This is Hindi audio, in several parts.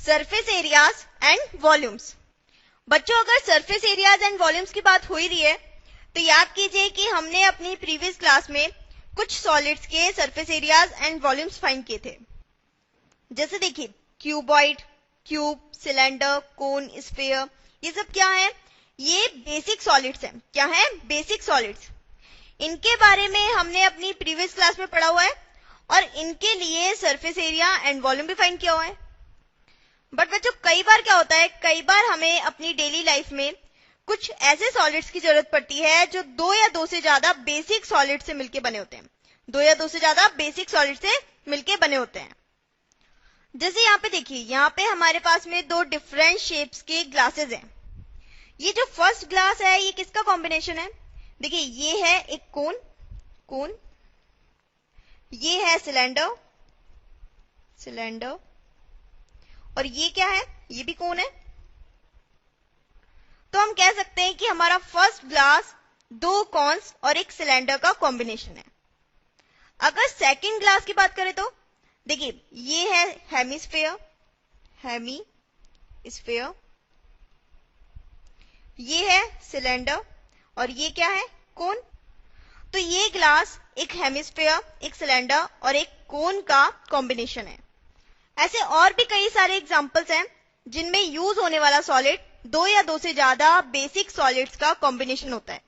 Surface areas and volumes. बच्चों, अगर सरफेस एरियाज एंड वॉल्यूम्स की बात हो ही रही है तो याद कीजिए कि हमने अपनी प्रीवियस क्लास में कुछ सॉलिड्स के surface areas and volumes find किए थे। जैसे देखिए, क्यूबॉइड, क्यूब, सिलेंडर, कोन, स्फीयर, ये सब क्या है? ये बेसिक सॉलिड्स हैं। क्या है? Basic solids. इनके बारे में हमने अपनी प्रीवियस क्लास में पढ़ा हुआ है और इनके लिए सरफेस एरिया एंड वॉल्यूम भी फाइंड किया हुआ है। बट बच्चों, कई बार क्या होता है, कई बार हमें अपनी डेली लाइफ में कुछ ऐसे सॉलिड्स की जरूरत पड़ती है जो दो या दो से ज्यादा बेसिक सॉलिड से मिलके बने होते हैं। दो या दो से ज्यादा बेसिक सॉलिड से मिलके बने होते हैं। जैसे यहाँ पे देखिए, यहाँ पे हमारे पास में दो डिफरेंट शेप्स के ग्लासेस हैं। ये जो फर्स्ट ग्लास है, ये किसका कॉम्बिनेशन है? देखिए, ये है एक कोन, ये है सिलेंडर, और ये क्या है? ये भी कोन है। तो हम कह सकते हैं कि हमारा फर्स्ट ग्लास दो कॉन्स और एक सिलेंडर का कॉम्बिनेशन है। अगर सेकंड ग्लास की बात करें तो देखिए, ये है हेमिस्फीयर, ये है सिलेंडर और ये क्या है? कोन। तो ये ग्लास एक हेमिस्फीयर, एक सिलेंडर और एक कोन का कॉम्बिनेशन है। ऐसे और भी कई सारे एग्जांपल्स हैं जिनमें यूज होने वाला सॉलिड दो या दो से ज्यादा बेसिक सॉलिड्स का कॉम्बिनेशन होता है।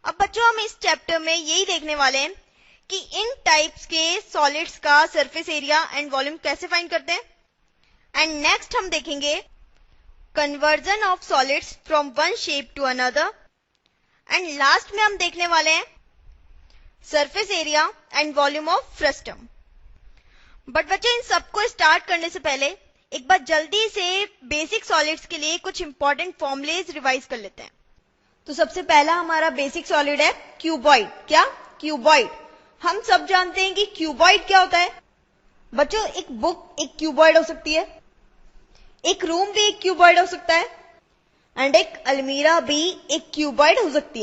अब बच्चों, हम इस चैप्टर में यही देखने वाले हैं कि इन टाइप्स के सॉलिड्स का सरफेस एरिया एंड वॉल्यूम कैसे फाइंड करते हैं। एंड नेक्स्ट हम देखेंगे conversion of solids from one shape to another. And last में हम देखने वाले हैं surface area and volume of frustum. But बच्चों, इन सबको स्टार्ट करने से पहले एक बार जल्दी से बेसिक सॉलिड्स के लिए कुछ इंपॉर्टेंट फॉर्मुलेज रिवाइज कर लेते हैं। तो सबसे पहला हमारा बेसिक सॉलिड है क्यूबॉइड। क्या? क्यूबॉइड। हम सब जानते हैं कि क्यूबॉइड क्या होता है। बच्चों, एक बुक एक क्यूबॉइड हो सकती है, एक रूम भी एक क्यूबॉइड हो सकता है, एंड एक अलमीरा भी एक क्यूबॉइड हो सकती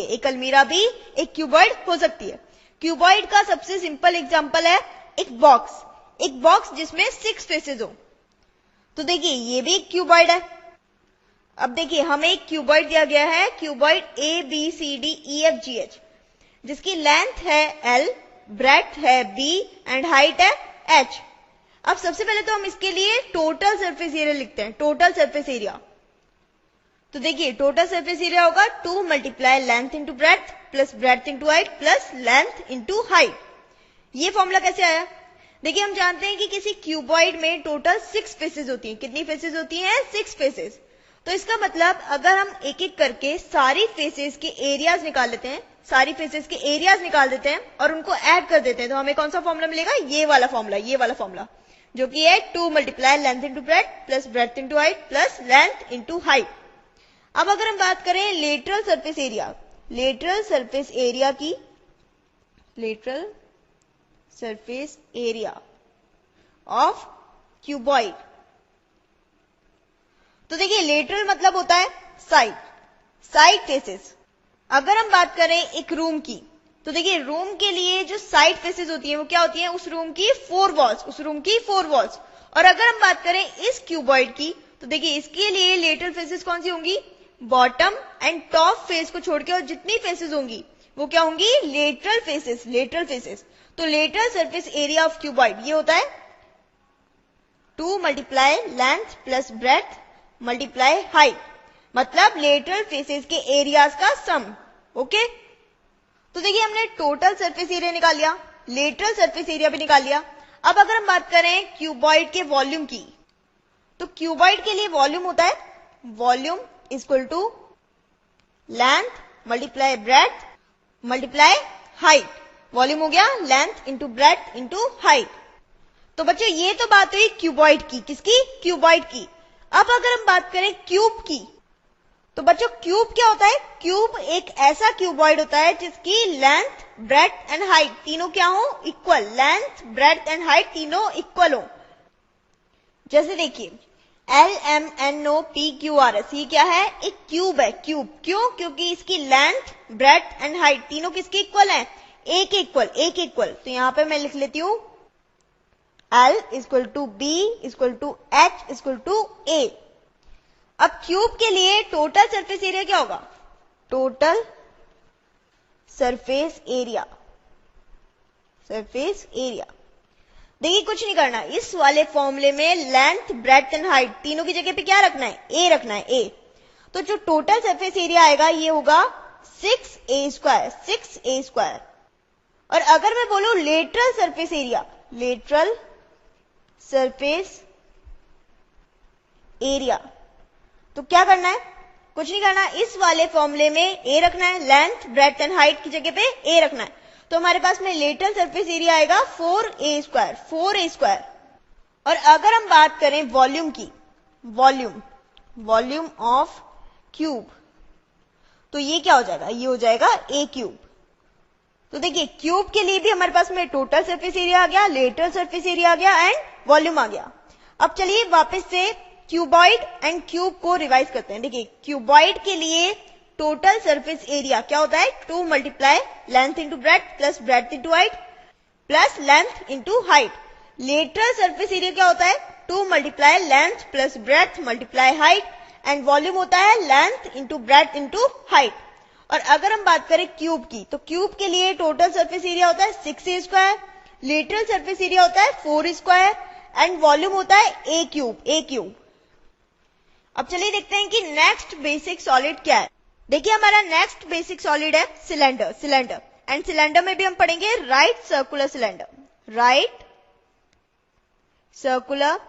है। क्यूबॉइड का सबसे सिंपल एग्जांपल है एक बॉक्स जिसमें 6 फेसेस हो। तो देखिए, ये भी एक क्यूबॉइड है। अब देखिए, हमें एक क्यूबॉइड दिया गया है, क्यूबॉइड ABCDEFGH, जिसकी लेंथ है L, ब्रेड्थ है B एंड हाइट है H। अब सबसे पहले तो हम इसके लिए टोटल सरफेस एरिया लिखते हैं। टोटल सरफेस एरिया, तो देखिए, टोटल सरफेस एरिया होगा 2 multiply length into breadth plus breadth into height plus length into height. ये फॉर्मूला कैसे आया? देखिए, हम जानते हैं कि किसी क्यूबॉइड में टोटल 6 फेसेस होती हैं। कितनी फेसेस होती हैं? 6 फेसेस। तो इसका मतलब अगर हम एक एक करके सारी फेसेस के एरियाज निकाल देते हैं और उनको ऐड कर देते हैं तो हमें कौन सा फॉर्मूला मिलेगा? ये वाला फॉर्मूला जो कि है 2 multiply length into breadth plus breadth into height plus length into height. अब अगर हम बात करें lateral surface area of cuboid, तो देखिए, लेटरल मतलब होता है साइड फेसेस। अगर हम बात करें एक रूम की, तो देखिए, रूम के लिए जो साइड फेसेस होती हैं वो क्या होती हैं? उस रूम की 4 वॉल्स। और अगर हम बात करें इस क्यूबॉइड की, तो देखिए, इसके लिए लेटरल फेसेस कौन सी होंगी? बॉटम एंड टॉप फेस को छोड़ के और जितनी फेसेस होंगी वो क्या होंगी? Lateral faces. तो lateral surface area of cuboid ये होता है 2 multiply length plus breadth multiply height, मतलब लेटरल फेसेस के एरियाज का सम। ओके, तो देखिए, हमने टोटल सरफेस एरिया निकाल लिया, लेटरल सरफेस एरिया भी निकाल लिया। अब अगर हम बात करें क्यूबॉइड के वॉल्यूम की, तो क्यूबॉइड के लिए वॉल्यूम होता है volume equal to length multiply breadth multiply height. Volume हो गया length into breadth into height. तो बच्चों, ये तो बात हुई क्यूबॉइड की। किसकी? क्यूबॉइड की। अब अगर हम बात करें क्यूब की, तो बच्चों, क्यूब क्या होता है? क्यूब एक ऐसा क्यूबॉइड होता है जिसकी लेंथ, ब्रेड्थ एंड हाइट तीनों क्या हो? Equal. Length, breadth and height तीनों इक्वल हो। जैसे देखिए, LMNOPQRS, ये क्या है? एक क्यूब है। क्यूब क्यों? क्योंकि इसकी लेंथ, ब्रेड्थ एंड हाइट तीनों किसके इक्वल है? एक इक्वल। तो यहां पे मैं लिख लेती हूं L equal to B equal to H equal to A। अब क्यूब के लिए टोटल सरफेस एरिया क्या होगा? Total surface area, surface area. देखिए कुछ नहीं करना, इस वाले फॉर्मूले में लेंथ, ब्रेड्थ एंड हाइट तीनों की जगह पे क्या रखना है? ए रखना है, ए। तो जो टोटल सरफेस एरिया आएगा ये होगा 6a स्क्वायर, 6a स्क्वायर। और अगर मैं बोलूं lateral surface area, lateral surface area, तो क्या करना है? कुछ नहीं करना, इस वाले फॉर्मूले में ए रखना है, लेंथ, ब्रेड्थ एंड हाइट की जगह पे ए रखना है। तो हमारे पास में लेटरल सरफेस एरिया आएगा 4a स्क्वायर, 4a स्क्वायर। और अगर हम बात करें वॉल्यूम की, वॉल्यूम, वॉल्यूम ऑफ क्यूब, तो ये क्या हो जाएगा? ये हो जाएगा a क्यूब। तो देखिए क्यूब के लिए भी हमारे पास में टोटल सरफेस एरिया आ गया, लेटरल सरफेस एरिया आ गया एंड वॉल्यूम आ गया। अब चलिए वापस से क्यूबॉइड एंड क्यूब को रिवाइज करते हैं। देखिए क्यूबॉइड के लिए टोटल सरफेस एरिया क्या होता है? 2 multiply length into breadth plus breadth into height plus length into height. Lateral surface area क्या होता है? 2 multiply length plus breadth multiply height and volume होता है length into breadth into height. और अगर हम बात करें क्यूब की, तो क्यूब के लिए टोटल सरफेस एरिया होता है 6a square, lateral surface area होता है 4 स्क्वायर एंड वॉल्यूम होता है a क्यूब, a क्यूब। अब चलिए देखते हैं कि नेक्स्ट बेसिक सॉलिड क्या है। देखिए हमारा नेक्स्ट बेसिक सॉलिड है सिलेंडर, सिलेंडर। एंड सिलेंडर में भी हम पढ़ेंगे right circular cylinder, right circular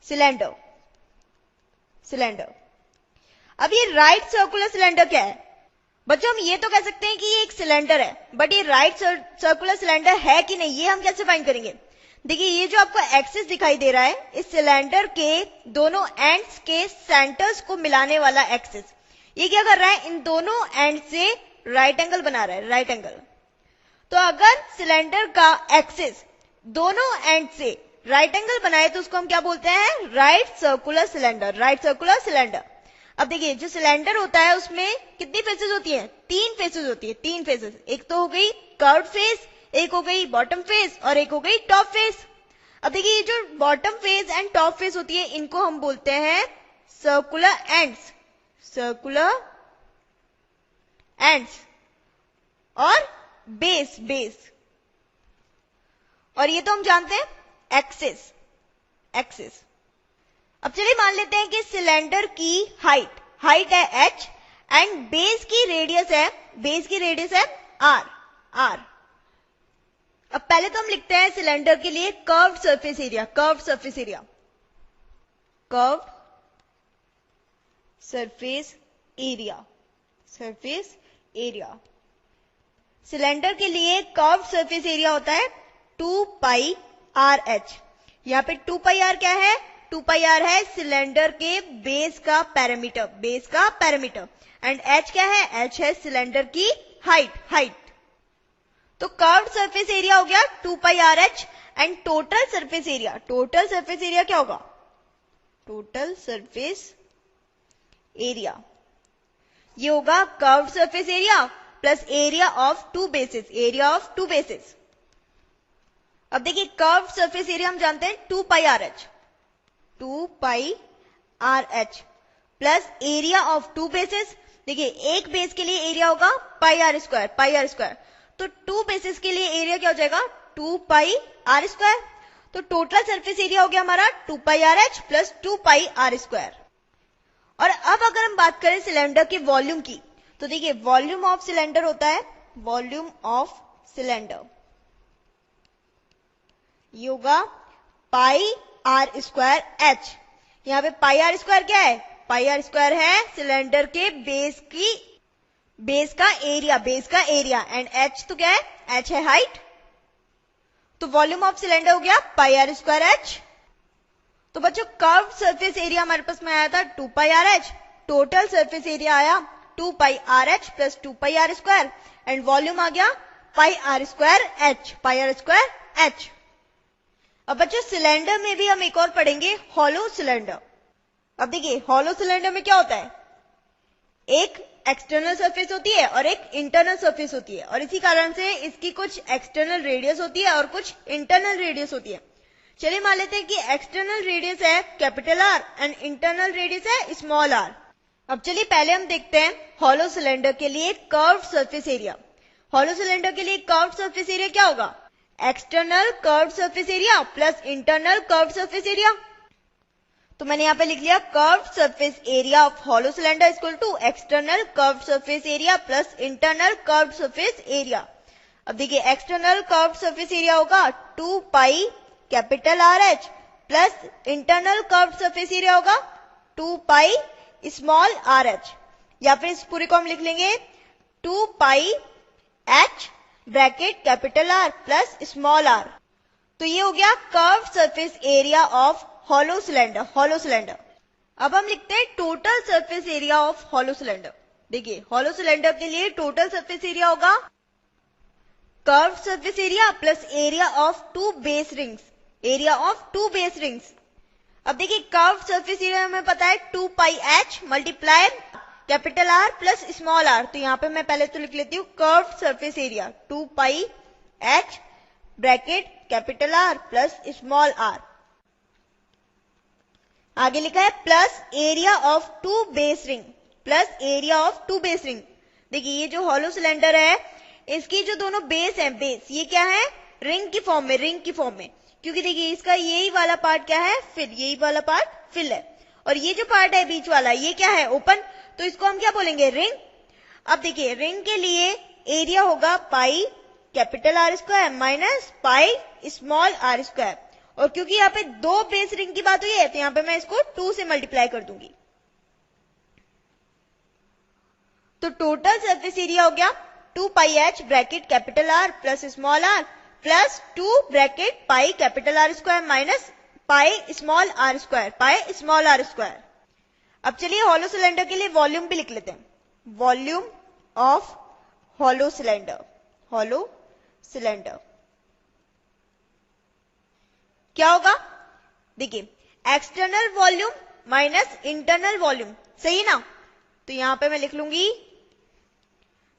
cylinder, cylinder. अब ये राइट सर्कुलर सिलेंडर क्या है? बच्चों हम ये तो कह सकते हैं कि ये एक सिलेंडर है, बट ये राइट सर्कुलर सिलेंडर है कि नहीं, ये हम कैसे फाइंड करेंगे? देखिए ये जो आपको एक्सिस दिखाई दे रहा है, इस सिलेंडर के दोनों एंड्स के सेंटर्स को मिलाने वाला एक्सिस, ये क्या कर रहा है? इन दोनों एंड से राइट एंगल बना रहा है, राइट एंगल। तो अगर सिलेंडर का एक्सिस दोनों एंड से राइट एंगल बनाए तो उसको हम क्या बोलते हैं? Right circular cylinder, right circular cylinder. अब देखिए जो सिलेंडर होता है उसमें कितनी फेसेस होती हैं? 3 फेसेस होती है, 3 फेसेस। एक तो हो गई कर्व्ड फेस, एक हो गई बॉटम फेस और एक हो गई टॉप फेस। अब देखिए ये जो bottom face and top face होती है इनको हम बोलते हैं सर्कुलर एंड्स, सर्कुलर एंड्स और बेस, बेस। और ये तो हम जानते हैं एक्सिस, एक्सिस। अब चलिए मान लेते हैं कि सिलेंडर की हाइट, हाइट है h एंड बेस की रेडियस है, बेस की रेडियस है r, r। अब पहले तो हम लिखते हैं सिलेंडर के लिए curved surface area, curved surface area, curved surface area, surface area. Cylinder के लिए कर्व्ड सरफेस एरिया होता है 2 पाई आर एच। यहां पे 2 पाई आर क्या है? 2 पाई आर है सिलेंडर के बेस का पैरामीटर, बेस का पैरामीटर। एंड h क्या है? h है सिलेंडर की हाइट, हाइट। तो कर्व्ड सरफेस एरिया हो गया 2 pi are h and total surface area, total surface area क्या होगा? टोटल सरफेस एरिया ये होगा curved surface area plus area of 2 bases, area of 2 bases. अब देखिए कर्व्ड सरफेस एरिया हम जानते हैं 2 pi R H, 2 pi R H plus area of 2 bases. देखिए एक बेस के लिए एरिया होगा pi are square, pi are square. तो 2 बेसिस के लिए एरिया क्या हो जाएगा? 2 पाई आर स्क्वायर। तो टोटल सरफेस एरिया हो गया हमारा 2 pi R H plus 2 pi are square. और अब अगर हम बात करें सिलेंडर के वॉल्यूम की, तो देखिए वॉल्यूम ऑफ सिलेंडर होता है, वॉल्यूम ऑफ सिलेंडर ये होगा पाई आर स्क्वायर एच। यहां पे पाई आर स्क्वायर क्या है? पाई आर स्क्वायर है सिलेंडर के बेस की, बेस का एरिया, बेस का एरिया। एंड एच तो क्या है? एच है हाइट। तो वॉल्यूम ऑफ सिलेंडर हो गया पाई आर स्क्वायर एच। तो बच्चों कर्व्ड सरफेस एरिया हमारे पास में आया था 2 pi are H, total surface area आया 2 pi R H plus 2 pi are square and volume आ गया pi are square H, pi are square H. अब बच्चों सिलेंडर में भी हम एक और पढ़ेंगे हॉलो सिलेंडर। अब देखिए हॉलो सिलेंडर में क्या होता है? एक एक्सटर्नल सरफेस होती है और एक इंटरनल सरफेस होती है, और इसी कारण से इसकी कुछ एक्सटर्नल रेडियस होती है और कुछ इंटरनल रेडियस होती है। चलिए मान लेते हैं कि एक्सटर्नल रेडियस है capital R and internal radius है स्मॉल आर। अब चलिए पहले हम देखते हैं हॉलो सिलेंडर के लिए curved surface area. Hollow cylinder के लिए कर्व्ड सरफेस एरिया क्या होगा? External curved surface area plus internal curved surface area. तो मैंने यहाँ पे लिख लिया curved surface area of hollow cylinder equal to external curved surface area plus internal curved surface area. अब देखिए एक्सटर्नल कर्व्ड सरफेस एरिया होगा 2 pi capital R H plus internal curved surface area होगा 2 पाई स्मॉल आर एच, या फिर इस पूरे को हम लिख लेंगे 2 pi H bracket capital R plus small are. तो ये हो गया curved surface area of hollow cylinder, hollow cylinder. अब हम लिखते हैं total surface area of hollow cylinder. देखिए हॉलो सिलेंडर के लिए टोटल सरफेस एरिया होगा curved surface area plus area of 2 base rings, area of 2 base rings. अब देखिए कर्व्ड सरफेस एरिया हमें पता है 2 pi H multiply capital R plus small are. तो यहां पे मैं पहले तो लिख लेती हूँ curved surface area 2 pi H bracket capital R plus small r. आगे लिखा है plus area of 2 base ring, plus area of 2 base ring. देखिए ये जो हॉलो सिलेंडर है इसकी जो दोनों बेस हैं, बेस ये क्या है? रिंग की फॉर्म में, रिंग की फॉर्म में, क्योंकि देखिए इसका यही वाला पार्ट क्या है? फिल, यही वाला पार्ट फिल है, और ये जो पार्ट है बीच वाला ये क्या है? ओपन। तो इसको हम क्या बोलेंगे? रिंग। अब देखिए रिंग के लिए एरिया होगा pi capital R square minus pi small are square, और क्योंकि यहाँ पे 2 बेस रिंग की बात हुई है तो यहाँ पे मैं इसको 2 से मल्टीप्लाई कर दूंगी। तो टोटल सरफेस एरिया हो गया 2 pi H bracket capital R plus small R plus 2 bracket pi capital R square minus pi small are square, pi small are square. अब चलिए हॉलो सिलेंडर के लिए वॉल्यूम भी लिख लेते हैं। Volume of hollow cylinder, hollow cylinder क्या होगा? देखिए external volume minus internal volume, सही ना? तो यहां पे मैं लिख लूंगी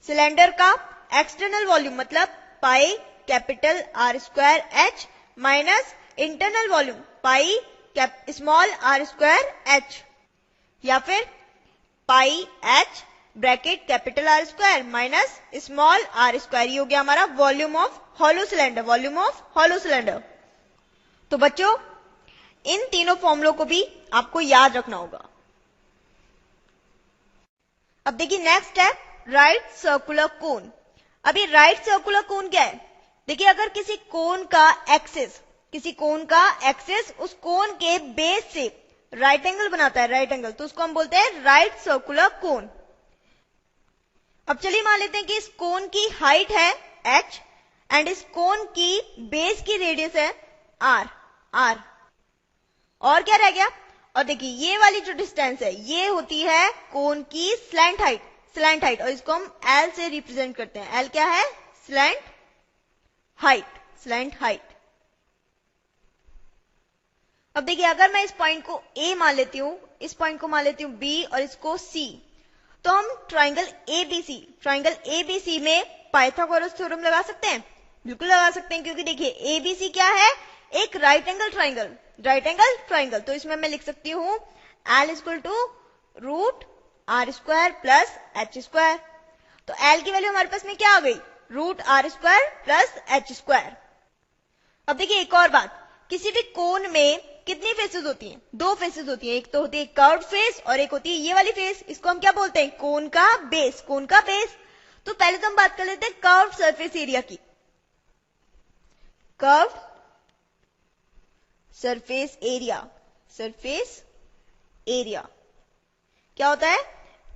सिलेंडर का एक्सटर्नल वॉल्यूम मतलब pi capital R square H minus internal volume pi small are square H, या फिर pi H bracket capital R square minus small are square. ये हो गया हमारा volume of hollow cylinder, volume of hollow cylinder. तो बच्चों इन तीनों फॉर्मूलों को भी आपको याद रखना होगा। अब देखिए नेक्स्ट है राइट सर्कुलर कोन। अब ये राइट सर्कुलर कोन क्या है? देखिए अगर किसी कोन का एक्सिस, किसी कोन का एक्सिस उस कोन के बेस से राइट एंगल बनाता है, राइट एंगल, तो उसको हम बोलते हैं राइट सर्कुलर कोन। अब चलिए मान लेते हैं कि इस कोन की हाइट है h एंड इस कोन की बेस की रेडियस है r, r। और क्या रह गया? और देखिए ये वाली जो डिस्टेंस है ये होती है कोन की स्लैंट हाइट, स्लैंट हाइट, और इसको हम L से रिप्रेजेंट करते हैं। L क्या है? Slant height, slant height. अब देखिए अगर मैं इस पॉइंट को A मान लेती हूं, इस पॉइंट को मान लेती हूं B और इसको C, तो हम ट्राइंगल ABC में पाइथागोरस थ्योरम लगा सकते हैं? बिल्कुल लगा सकते हैं, क्योंकि देखिए ABC क्या है? एक right angle triangle, right angle triangle. तो इसमें मैं लिख सकती हूं L equal to root R square plus H square. तो L की वैल्यू हमारे पास में क्या आ गई? Root R square plus H square. अब देखिए एक और बात, किसी भी कोन में कितनी फेसेस होती हैं? 2 फेसेस होती हैं, एक तो होती है कर्व्ड फेस और एक होती है ये वाली फेस। इसको हम क्या बोलते हैं? कोन का बेस, कोन का बेस। तो पहले तो हम बात कर लेते हैं कर्व्ड सरफेस एरिया की। Curved surface area, surface area क्या होता है?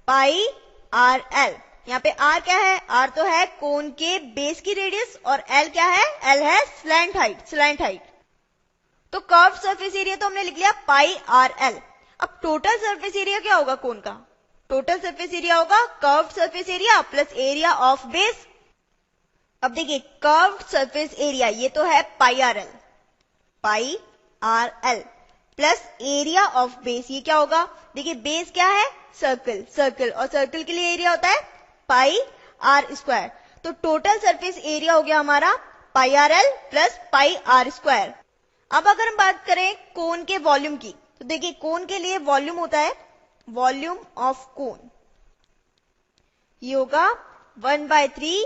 Pi R L. यहाँ पे आर क्या है? आर तो है कोन के बेस की रेडियस, और एल क्या है? एल है स्लैंट हाइट, स्लैंट हाइट। तो कर्व्ड सरफेस एरिया तो हमने लिख लिया पाई आर एल। अब टोटल सरफेस एरिया क्या होगा कोन का? टोटल सरफेस एरिया होगा curved surface area plus area of base. अब देखिए कर्व्ड सरफेस एरिया ये तो है pi R L, pi R L. Plus area of base, ये क्या होगा, देखिए बेस क्या है, सर्कल, सर्कल, और सर्कल के लिए एरिया होता है पाई आर स्क्वायर। तो टोटल सरफेस एरिया हो गया हमारा pi R L plus pi are square. अब अगर हम बात करें कोन के वॉल्यूम की, तो देखिए कोन के लिए वॉल्यूम होता है, वॉल्यूम ऑफ कोन, ये होगा 1/3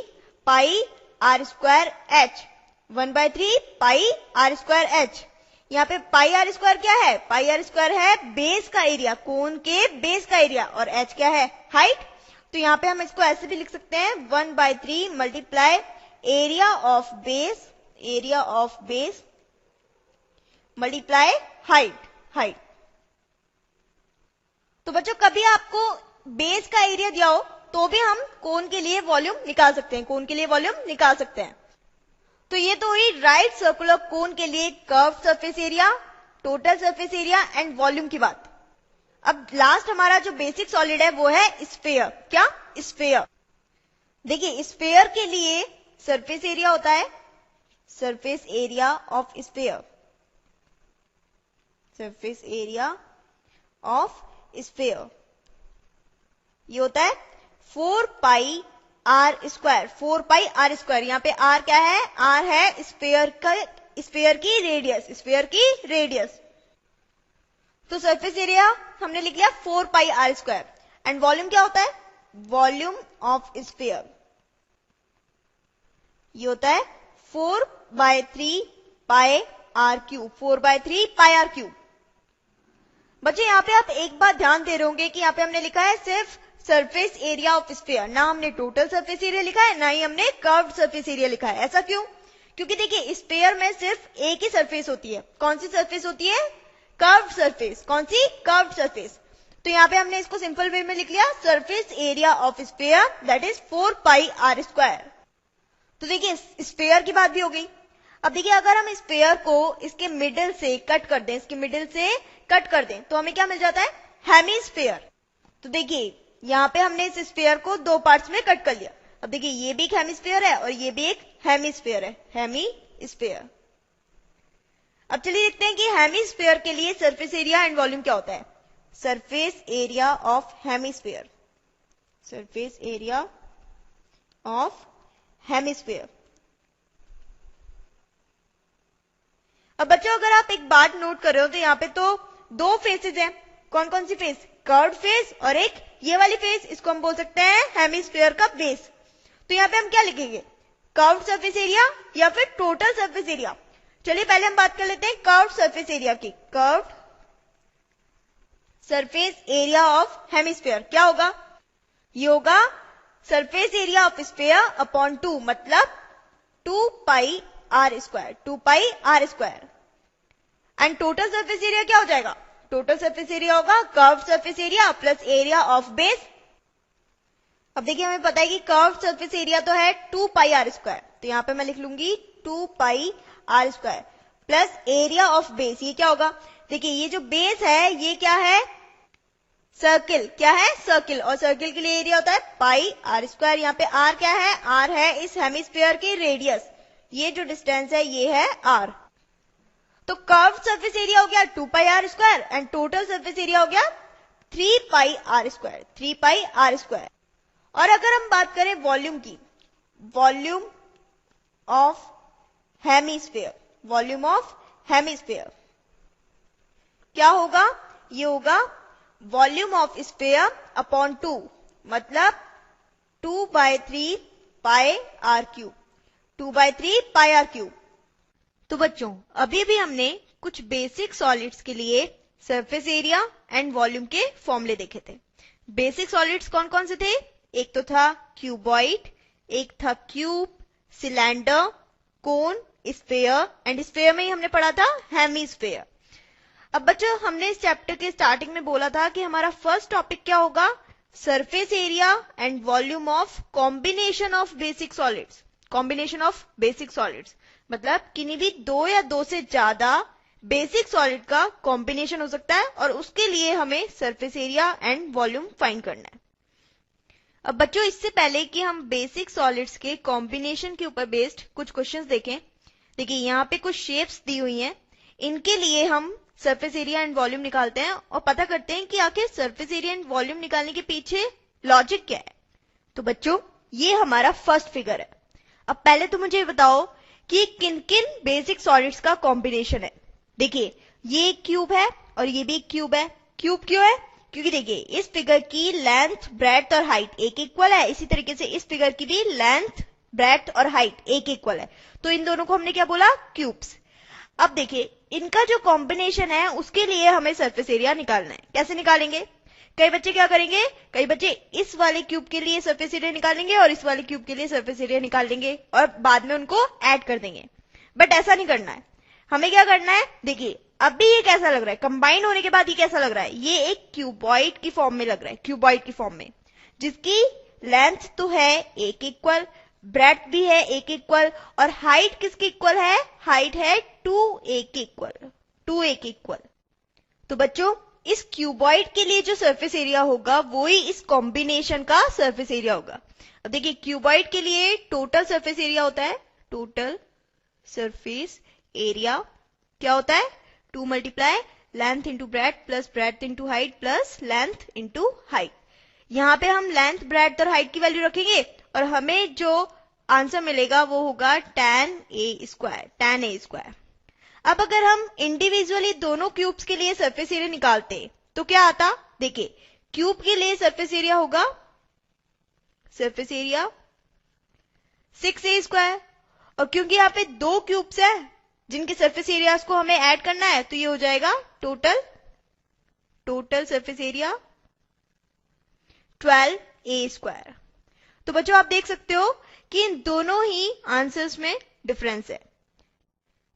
pi are square H, 1/3 pi are square H. यहाँ पे पाई आर स्क्वायर क्या है, पाई आर स्क्वायर है बेस का एरिया, कोन के बेस का एरिया, और एच क्या है, हाइट। तो यहाँ पे हम इसको ऐसे भी लिख सकते हैं 1/3 multiply area of base, area of base multiply height, height. तो बच्चों कभी आपको बेस का एरिया दिया हो तो भी हम कोन के लिए वॉल्यूम निकाल सकते हैं, कोन के लिए वॉल्यूम निकाल सकते हैं। तो ये तो हुई राइट सर्कुलर कोन के लिए curve surface area, total surface area and volume की बात। अब लास्ट हमारा जो बेसिक सॉलिड है वो है स्फीयर। क्या, स्फीयर। देखिए स्फीयर के लिए सरफेस एरिया होता है, surface area of sphere, surface area of sphere, ये होता है 4 pi are square, 4 pi are square. यहाँ पे आर क्या है, आर है स्फीयर का, स्फीयर की रेडियस, स्फीयर की रेडियस। तो सरफेस एरिया हमने लिख लिया 4 pi are square, and volume क्या होता है, वॉल्यूम ऑफ स्फीयर, ये होता है 4/3 pi R cube, 4/3 pi R cube. बच्चे यहाँ पे आप एक बात ध्यान दे रहे होंगे कि यहाँ पे हमने लिखा है सिर्फ सरफेस एरिया ऑफ स्फीयर, ना हमने टोटल सरफेस एरिया लिखा है, ना ही हमने कर्व्ड सरफेस एरिया लिखा है। ऐसा क्यों, क्योंकि देखिए स्फीयर में सिर्फ एक ही सरफेस होती है। कौन सी सरफेस होती है, कर्व्ड सरफेस। कौन सी, कर्व्ड सरफेस। तो यहाँ पे हमने इसको सिंपल वे में लिख लिया surface area of sphere that is 4 pi are square. तो देखिए स्फीयर की बात भी हो गई। अब देखिए अगर हम स्फीयर को इसके मिडिल से कट कर दें, इसके मिडिल से कट कर दें, तो हमें क्या मिल जाता है, हेमीस्फीयर। तो देखिए यहाँ पे हमने इस स्फीयर को दो पार्ट्स में कट कर लिया। अब देखिए ये भी एक हेमीस्फीयर है और ये भी एक हेमीस्फीयर है, हेमीस्फीयर। अब चलिए देखते हैं कि हेमीस्फीयर के लिए सरफेस एरिया एंड वॉल्यूम क्या होता है। Surface area of hemisphere, surface area of hemisphere. अब बच्चों अगर आप एक बात नोट कर रहे हो तो यहाँ पे तो दो फेसेस हैं। कौन कौन सी फेस, कर्व्ड फेस और एक ये वाली फेस, इसको हम बोल सकते हैं हेमीस्फीयर का बेस। तो यहाँ पे हम क्या लिखेंगे, कर्व्ड सरफेस एरिया या फिर टोटल सरफेस एरिया। चलिए पहले हम बात कर लेते हैं कर्व्ड सरफेस एरिया की। Curved surface area of hemisphere क्या होगा, ये होगा surface area of sphere upon 2, मतलब 2 pi are square, 2 pi are square. And total surface area क्या हो जाएगा, टोटल सरफेस एरिया होगा curved surface area plus area of base. अब देखिए हमें पता है कि कर्व्ड सरफेस एरिया तो है 2 पाई आर स्क्वायर, तो यहां पे मैं लिख लूंगी 2 pi are square plus area of base, ये क्या होगा, देखिए ये जो बेस है ये क्या है, सर्किल, क्या है, सर्किल, और सर्किल के लिए एरिया होता है पाई आर स्क्वायर। यहाँ पे आर क्या है, आर है इस हेमीस्फीयर की रेडियस, ये जो डिस्टेंस है ये है आर। तो कर्व्ड सरफेस एरिया हो गया 2 pi are square and total surface area हो गया 3 pi are square, 3 pi are square. और अगर हम बात करें वॉल्यूम की, volume of hemisphere, volume of hemisphere क्या होगा, ये होगा वॉल्यूम ऑफ स्फीयर अपॉन 2, मतलब 2/3 pi R cube, 2/3 pi R cube. तो बच्चों अभी भी हमने कुछ बेसिक सॉलिड्स के लिए सरफेस एरिया एंड वॉल्यूम के फॉर्मूले देखे थे। बेसिक सॉलिड्स कौन कौन से थे, एक तो था क्यूबॉइड, एक था cube, cylinder, cone, sphere, and sphere में ही हमने पढ़ा था हेमीस्फीयर। अब बच्चों हमने इस चैप्टर के स्टार्टिंग में बोला था कि हमारा फर्स्ट टॉपिक क्या होगा, surface area and volume of combination of basic solids. Combination of basic solids मतलब किन्हीं भी दो या दो से ज्यादा बेसिक सॉलिड का कॉम्बिनेशन हो सकता है और उसके लिए हमें surface area and volume find करना है। अब बच्चों इससे पहले कि हम बेसिक सॉलिड्स के कॉम्बिनेशन के ऊपर बेस्ड कुछ क्वेश्चंस देखें, देखिए यहाँ पे कुछ शेप्स दी हुई हैं, इनके लिए हम सरफेस एरिया एंड वॉल्यूम निकालते हैं और पता करते हैं कि आखिर सरफेस एरिया एंड वॉल्यूम निकालने के पीछे लॉजिक क्या है। तो बच्चों ये हमारा फर्स्ट फिगर है। अब पहले तो मुझे बताओ कि किन किन बेसिक सॉलिड्स का कॉम्बिनेशन है। देखिए ये एक क्यूब है और ये भी एक क्यूब है। क्यूब क्यों है? क्योंकि देखिए इस फिगर की लेंथ, ब्रेड्थ और हाइट एक इक्वल है, इसी तरीके से इस फिगर की भी लेंथ, ब्रेड्थ और हाइट एक इक्वल है, तो इन दोनों को हमने क्या बोला? क्यूब्स। अब देखिए इनका जो कॉम्बिनेशन है उसके लिए हमें सरफेस एरिया निकालना है। कैसे निकालेंगे? कई बच्चे क्या करेंगे, कई बच्चे इस वाले क्यूब के लिए सरफेस एरिया निकालेंगे और इस वाले क्यूब के लिए सरफेस एरिया निकाल देंगे और बाद में उनको ऐड कर देंगे। बट ऐसा नहीं करना है। हमें क्या करना है? देखिए अब भी ये कैसा लग रहा है, कंबाइन होने के बाद ये कैसा लग रहा है? ये एक क्यूबॉइड की फॉर्म में लग रहा है, क्यूबॉइड की फॉर्म में, जिसकी लेंथ तो है एक इक्वल, ब्रेड्थ भी है एक इक्वल और हाइट किसकी इक्वल है? हाइट है 2a की इक्वल, 2a की इक्वल। तो बच्चों इस क्यूबॉइड के लिए जो सरफेस एरिया होगा वो ही इस कॉम्बिनेशन का सरफेस एरिया होगा। अब देखिए क्यूबॉइड के लिए टोटल सरफेस एरिया होता है, टोटल सरफेस एरिया क्या होता है? 2 multiply length into breadth plus breadth into height plus length into height. यहां पे हम लेंथ, ब्रेड्थ और हाइट की वैल्यू रखेंगे और हमें जो आंसर मिलेगा वो होगा tan a square, tan a square. अब अगर हम इंडिविजुअली दोनों क्यूब्स के लिए सरफेस एरिया निकालते तो क्या आता? देखिए क्यूब के लिए सरफेस एरिया होगा, सरफेस एरिया 6a स्क्वायर, और क्योंकि यहाँ पे दो क्यूब्स है जिनके सरफेस एरियाज को हमें ऐड करना है तो ये हो जाएगा total surface area 12a square. तो बच्चों आप देख सकते हो कि इन दोनों ही आंसर्स में डिफरेंस है।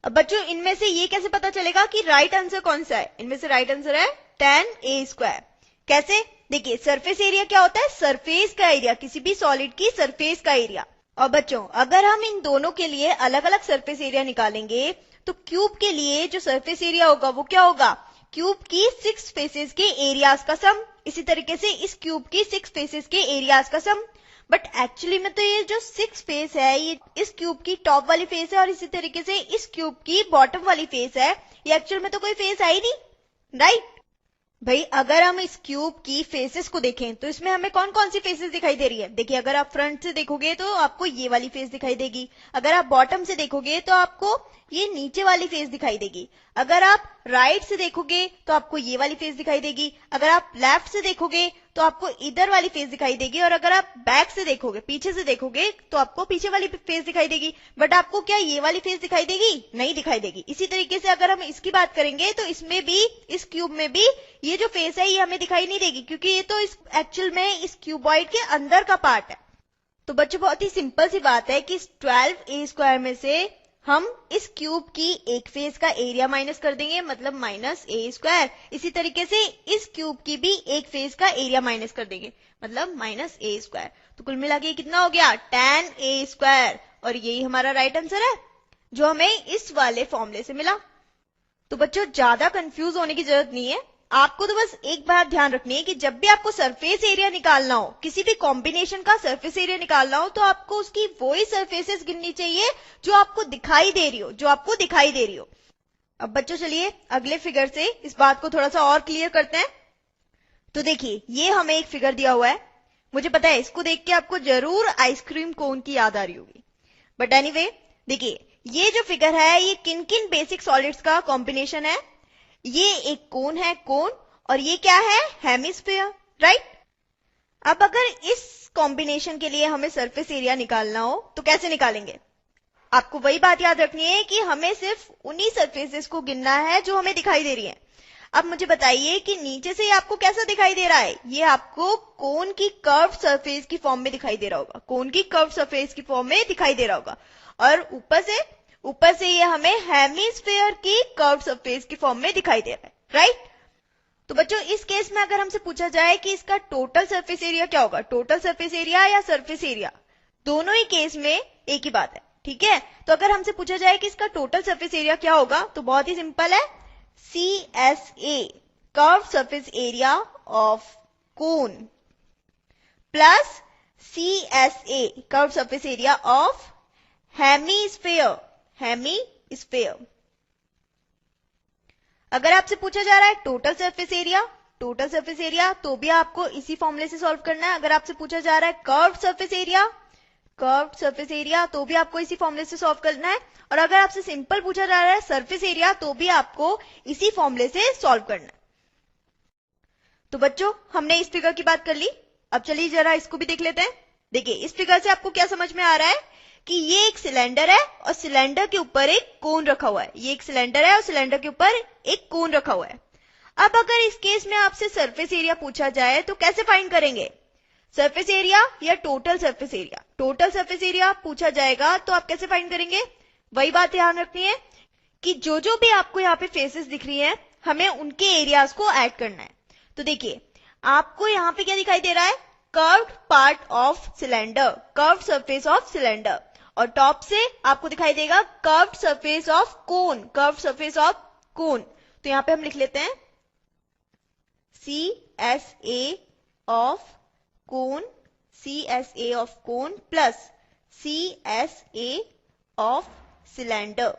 अब बच्चों इनमें से ये कैसे पता चलेगा कि राइट आंसर कौन सा है? इनमें से राइट आंसर है tan a स्क्वायर। कैसे? देखिए सरफेस एरिया क्या होता है? सरफेस का एरिया, किसी भी सॉलिड की सरफेस का एरिया। और बच्चों अगर हम इन दोनों के लिए अलग अलग सरफेस एरिया निकालेंगे तो क्यूब के लिए जो सरफेस एरिया होगा वो क्या होगा? क्यूब की 6 फेसेस के एरियाज का सम, इसी तरीके से इस क्यूब की 6 फेसेस के एरियाज का सम। बट एक्चुअली में तो ये जो 6 फेस है ये इस क्यूब की टॉप वाली फेस है और इसी तरीके से इस क्यूब की बॉटम वाली फेस है, ये एक्चुअल में तो कोई फेस है ही नहीं, राइट? भाई अगर हम इस क्यूब की फेसेस को देखें तो इसमें हमें कौन कौन सी फेसेस दिखाई दे रही है? देखिए अगर आप फ्रंट से देखोगे तो आपको ये वाली फेस दिखाई देगी, अगर आप बॉटम से देखोगे तो आपको ये नीचे वाली फेस दिखाई देगी, अगर आप राइट से देखोगे तो आपको ये वाली फेस दिखाई देगी, अगर आप लेफ्ट से देखोगे तो आपको इधर वाली फेस दिखाई देगी, और अगर आप बैक से देखोगे, पीछे से देखोगे तो आपको पीछे वाली फेस दिखाई देगी। बट आपको क्या ये वाली फेस दिखाई देगी? नहीं दिखाई देगी। इसी तरीके से अगर हम इसकी बात करेंगे तो इसमें भी, इस क्यूब में भी ये जो फेस है ये हमें दिखाई नहीं देगी, क्योंकि ये तो इस एक्चुअल में इस क्यूबॉइड के अंदर का पार्ट है। तो बच्चों बहुत ही सिंपल सी बात है कि इस 12a स्क्वायर में से हम इस क्यूब की एक फेस का एरिया माइनस कर देंगे, मतलब माइनस a स्क्वायर। इसी तरीके से इस क्यूब की भी एक फेस का एरिया माइनस कर देंगे, मतलब माइनस a स्क्वायर। तो कुल मिला के कितना हो गया? tan a square. और यही हमारा राइट आंसर है जो हमें इस वाले फॉर्मूले से मिला। तो बच्चों ज्यादा कंफ्यूज होने की जरूरत नहीं है, आपको तो बस एक बात ध्यान रखनी है कि जब भी आपको सरफेस एरिया निकालना हो, किसी भी कॉम्बिनेशन का सरफेस एरिया निकालना हो, तो आपको उसकी वही सरफेसेस गिननी चाहिए जो आपको दिखाई दे रही हो, जो आपको दिखाई दे रही हो। अब बच्चों चलिए अगले फिगर से इस बात को थोड़ा सा और क्लियर करते हैं। तो देखिए ये हमें एक फिगर दिया हुआ है, मुझे पता है इसको देख के आपको जरूर आइसक्रीम कोन की याद आ रही होगी, बट एनीवे देखिए ये जो फिगर है ये किन किन बेसिक सॉलिड्स का कॉम्बिनेशन है? ये एक कोन है, कोन, और ये क्या है? Hemisphere, right? अब अगर इस कॉम्बिनेशन के लिए हमें सरफेस एरिया निकालना हो तो कैसे निकालेंगे? आपको वही बात याद रखनी है कि हमें सिर्फ उन्हीं सरफेसेस को गिनना है जो हमें दिखाई दे रही है। अब मुझे बताइए कि नीचे से आपको कैसा दिखाई दे रहा है? ये आपको कोन की कर्व सरफेस की फॉर्म में दिखाई दे रहा होगा, कोन की कर्व सरफेस की फॉर्म में दिखाई दे रहा होगा, और ऊपर से ये हमें हेमिस्फीयर की कर्व सरफेस की फॉर्म में दिखाई दे रहा है, राइट? तो बच्चों इस केस में अगर हमसे पूछा जाए कि इसका टोटल सरफेस एरिया क्या होगा, टोटल सरफेस एरिया या सरफेस एरिया, दोनों ही केस में एक ही बात है, ठीक है? तो अगर हमसे पूछा जाए कि इसका टोटल सरफेस एरिया क्या होगा तो बहुत ही सिंपल है, CSA curve surface area of cone plus CSA curve surface area of hemisphere. अगर आपसे पूछा जा रहा है टोटल सरफेस एरिया तो भी आपको इसी फॉर्मूले से सॉल्व करना है। अगर आपसे पूछा जा रहा है कर्व्ड सरफेस एरिया तो भी आपको इसी फॉर्मूले से सॉल्व करना है। और अगर आपसे सिंपल पूछा जा रहा है सरफेस एरिया तो भी आपको इसी फॉर्मूले से सॉल्व करना है। तो बच्चों, हमने इस फिगर की बात कर ली। अब चलिए जरा इसको भी देख लेते हैं। देखिए, इस फिगर से आपको क्या समझ में आ रहा है कि ये एक सिलेंडर है और सिलेंडर के ऊपर एक कोन रखा हुआ है। ये एक सिलेंडर है और सिलेंडर के ऊपर एक कोन रखा हुआ है। अब अगर इस केस में आपसे सरफेस एरिया पूछा जाए तो कैसे फाइंड करेंगे? सरफेस एरिया या total surface area? Total surface area पूछा जाएगा तो आप कैसे फाइंड करेंगे? वही बात ध्यान रखनी है कि जो जो भी आपको यहाँ पे फेसेस दिख रही हैं, हमें उनके एरियाज को ऐड करना है। तो देखिए, आपको यहाँ पे क्या दिखाई दे रहा है? Curved part of cylinder, curved surface of cylinder. और टॉप से आपको दिखाई देगा curved surface of cone, curved surface of cone. तो यहाँ पे हम लिख लेते हैं CSA of cone, CSA of cone plus CSA of cylinder,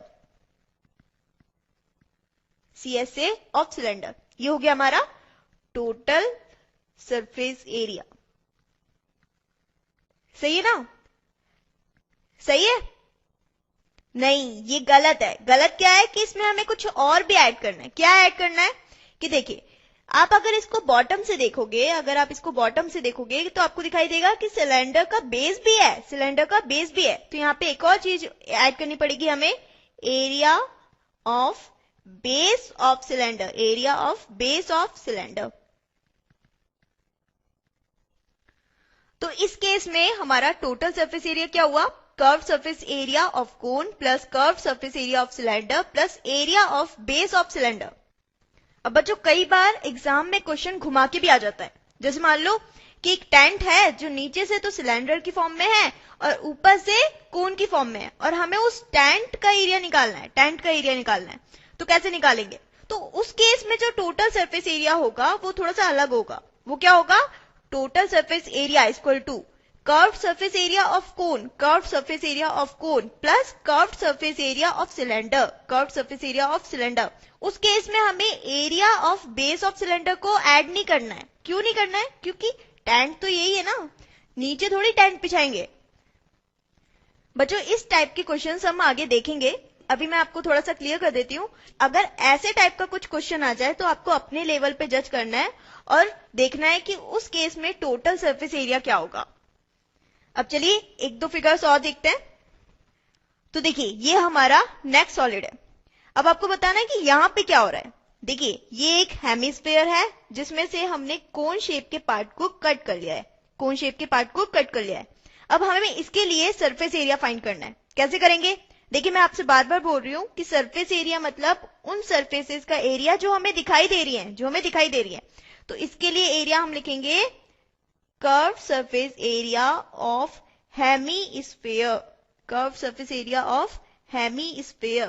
CSA of cylinder. ये हो गया हमारा टोटल सरफेस एरिया। सही है ना? सही है? नहीं, ये गलत है। गलत क्या है कि इसमें हमें कुछ और भी ऐड करना है। क्या ऐड करना है कि देखिए, आप अगर इसको बॉटम से देखोगे, तो आपको दिखाई देगा कि सिलेंडर का बेस भी है, तो यहाँ पे एक और चीज ऐड करनी पड़ेगी हमें, area of base of cylinder, तो इस केस में हमारा टोटल सरफेस एरिया क्या हुआ? Curve surface area of cone plus curve surface area of cylinder plus area of base of cylinder. अब बच्चों, कई बार एग्जाम में क्वेश्चन घुमा के भी आ जाता है। जैसे मान लो कि एक टेंट है जो नीचे से तो सिलेंडर की फॉर्म में है और ऊपर से कोन की फॉर्म में है, और हमें उस टेंट का एरिया निकालना है। तो कैसे निकालेंगे? तो उस केस में जो टोटल सरफेस एरिया होगा वो थोड़ा सा अलग होगा। वो क्या होगा? Total surface area equal to curved surface area of cone plus curved surface area of cylinder. उस केस में हमें area of base of cylinder को ऐड नहीं करना है। क्यों नहीं करना है? क्योंकि टेंट तो यही है ना, नीचे थोड़ी टेंट बिछाएंगे। बच्चों, इस टाइप के क्वेश्चंस हम आगे देखेंगे। अभी मैं आपको थोड़ा सा क्लियर कर देती हूँ। अगर ऐसे टाइप का कुछ क्वेश्चन आ जाए तो आपको अपने लेवल पे जज करना है और देखना है कि उस केस में टोटल सरफेस एरिया क्या होगा। अब चलिए एक दो फिगर्स और देखते हैं। तो देखिए, ये हमारा नेक सॉलिड है। अब आपको बताना है कि यहाँ पे क्या हो रहा है। देखिए, ये एक हेमिस्फीयर है जिसमें से हमने कोन शेप के पार्ट को कट कर लिया है। अब हमें इसके लिए सरफेस एरिया फाइंड करना है। कैसे करेंगे? देखिए, मैं आपसे बार बार बोल रही हूँ कि सरफेस एरिया मतलब उन सरफेसेस का एरिया जो हमें दिखाई दे रही है, तो इसके लिए एरिया हम लिखेंगे curve surface area of hemisphere,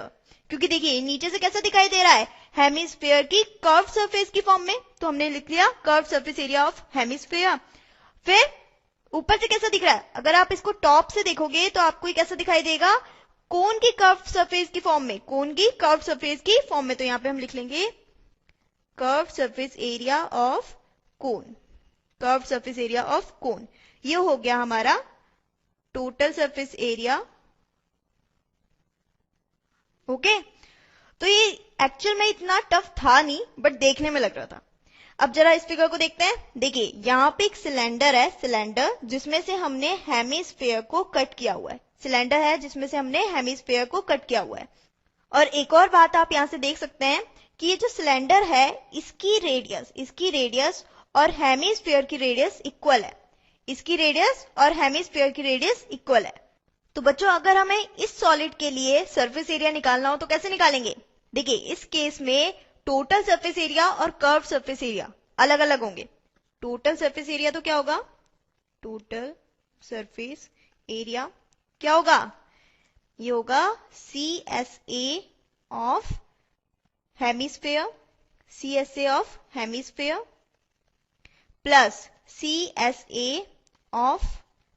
क्योंकि देखिए नीचे से कैसा दिखाई दे रहा है? हेमिस्फीयर की कर्व सरफेस की फॉर्म में, तो हमने लिख लिया curve surface area of hemisphere. फिर ऊपर से कैसा दिख रहा है? अगर आप इसको टॉप से देखोगे तो आपको कैसा दिखाई देगा? कोन की कर्व सरफेस की फॉर्म में, तो यहाँ पे हम लिख लेंगे curve surface area of cone. ये हो गया हमारा टोटल सरफेस एरिया। ओके, तो ये एक्चुअल में इतना टफ था नहीं, बट देखने में लग रहा था। अब जरा इस फिगर को देखते हैं। देखिए, यहाँ पे एक सिलेंडर है, जिसमें से हमने हेमिस्फीयर को कट किया हुआ है। और एक और बात आप यहाँ से देख सकते हैं कि ये जो सिलेंडर है, इसकी रेडियस और हेमिस्फीयर की रेडियस इक्वल है। तो बच्चों, अगर हमें इस सॉलिड के लिए सरफेस एरिया निकालना हो तो कैसे निकालेंगे? देखिए, इस केस में टोटल सरफेस एरिया और कर्व सरफेस एरिया अलग अलग होंगे। टोटल सरफेस एरिया तो क्या होगा? ये होगा CSA of hemisphere plus CSA of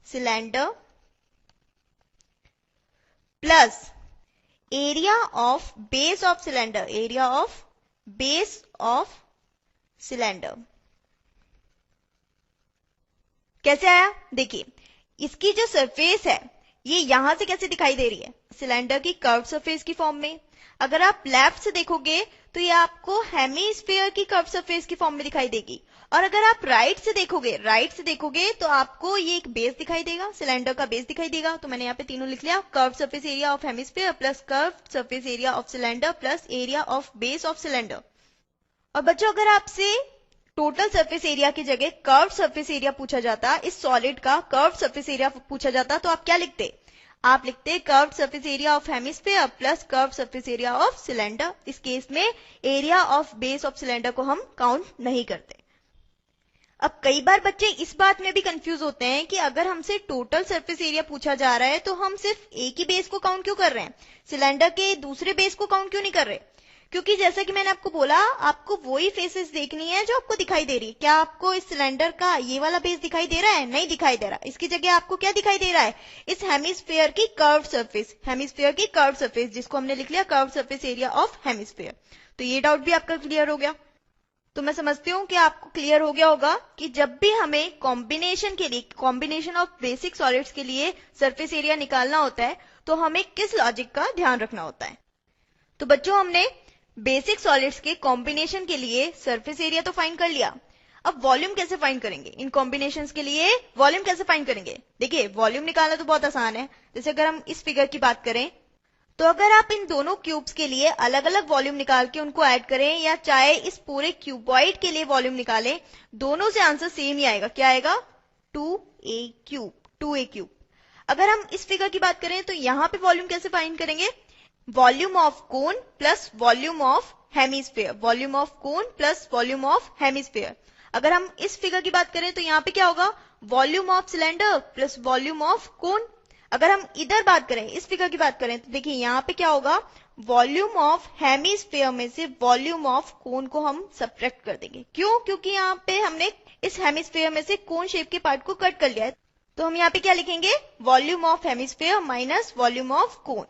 cylinder plus area of base of base of cylinder. कैसे आया? देखिए, इसकी जो सरफेस है ये यहां से कैसे दिखाई दे रही है? सिलेंडर की कर्व सरफेस की फॉर्म में। अगर आप लेफ्ट से देखोगे तो ये आपको हेमीस्फीयर की कर्व सरफेस की फॉर्म में दिखाई देगी, और अगर आप राइट से देखोगे तो आपको ये एक बेस दिखाई देगा, सिलेंडर का बेस दिखाई देगा। तो मैंने यहाँ पे तीनों लिख लिया, curve surface area of hemisphere plus curve surface area of cylinder plus area of base of cylinder. और बच्चों, अगर आपसे टोटल सरफेस एरिया की जगह कर्व सरफेस एरिया पूछा जाता, इस सॉलिड का कर्व सरफेस एरिया पूछा जाता, तो आप क्या लिखते? आप लिखते curve surface area of hemisphere plus curve surface area of cylinder. इस केस में area of base of cylinder को हम काउंट नहीं करते। अब कई बार बच्चे इस बात में भी कंफ्यूज होते हैं कि अगर हमसे टोटल सरफेस एरिया पूछा जा रहा है तो हम सिर्फ एक ही बेस को काउंट क्यों कर रहे हैं, सिलेंडर के दूसरे बेस को काउंट क्यों नहीं कर रहे? क्योंकि जैसा कि मैंने आपको बोला, आपको वही फेसेस देखनी है जो आपको दिखाई दे रही है। क्या आपको इस सिलेंडर का ये वाला बेस दिखाई दे रहा है? नहीं दिखाई दे रहा। इसकी जगह आपको क्या दिखाई दे रहा है? इस हेमिस्फीयर की कर्व सरफेस, जिसको हमने लिख लिया curve surface area of hemisphere. तो ये डाउट भी आपका क्लियर हो गया। तो मैं समझती हूँ कि आपको क्लियर हो गया होगा कि जब भी हमें कॉम्बिनेशन ऑफ बेसिक सॉलिड्स के लिए सरफेस एरिया निकालना होता है तो हमें किस लॉजिक का ध्यान रखना होता है। तो बच्चों, हमने बेसिक सॉलिड्स के कॉम्बिनेशन के लिए सरफेस एरिया तो फाइंड कर लिया। अब वॉल्यूम कैसे फाइंड करेंगे? इन कॉम्बिनेशंस के लिए वॉल्यूम कैसे फाइंड करेंगे? देखिए, वॉल्यूम निकालना तो बहुत आसान है। जैसे अगर हम इस फिगर की बात करें तो अगर आप इन दोनों क्यूब्स के लिए अलग अलग वॉल्यूम निकाल के उनको ऐड करें, या चाहे इस पूरे क्यूबॉइड के लिए वॉल्यूम निकालें, दोनों से आंसर सेम ही आएगा। क्या आएगा? 2a cube. अगर हम इस फिगर की बात करें तो यहां पे वॉल्यूम कैसे फाइंड करेंगे? Volume of cone plus volume of hemisphere. अगर हम इस फिगर की बात करें तो यहाँ पे क्या होगा? Volume of cylinder plus volume of कोन। अगर हम इधर बात करें, इस फिगर की बात करें, तो देखिए यहाँ पे क्या होगा? वॉल्यूम ऑफ हेमिस्फीयर में से वॉल्यूम ऑफ कोन को हम सब्ट्रैक्ट कर देंगे। क्यों? क्योंकि यहाँ पे हमने इस हेमिस्फीयर में से कोन शेप के पार्ट को कट कर लिया है। तो हम यहाँ पे क्या लिखेंगे? Volume of hemisphere minus volume of कोन।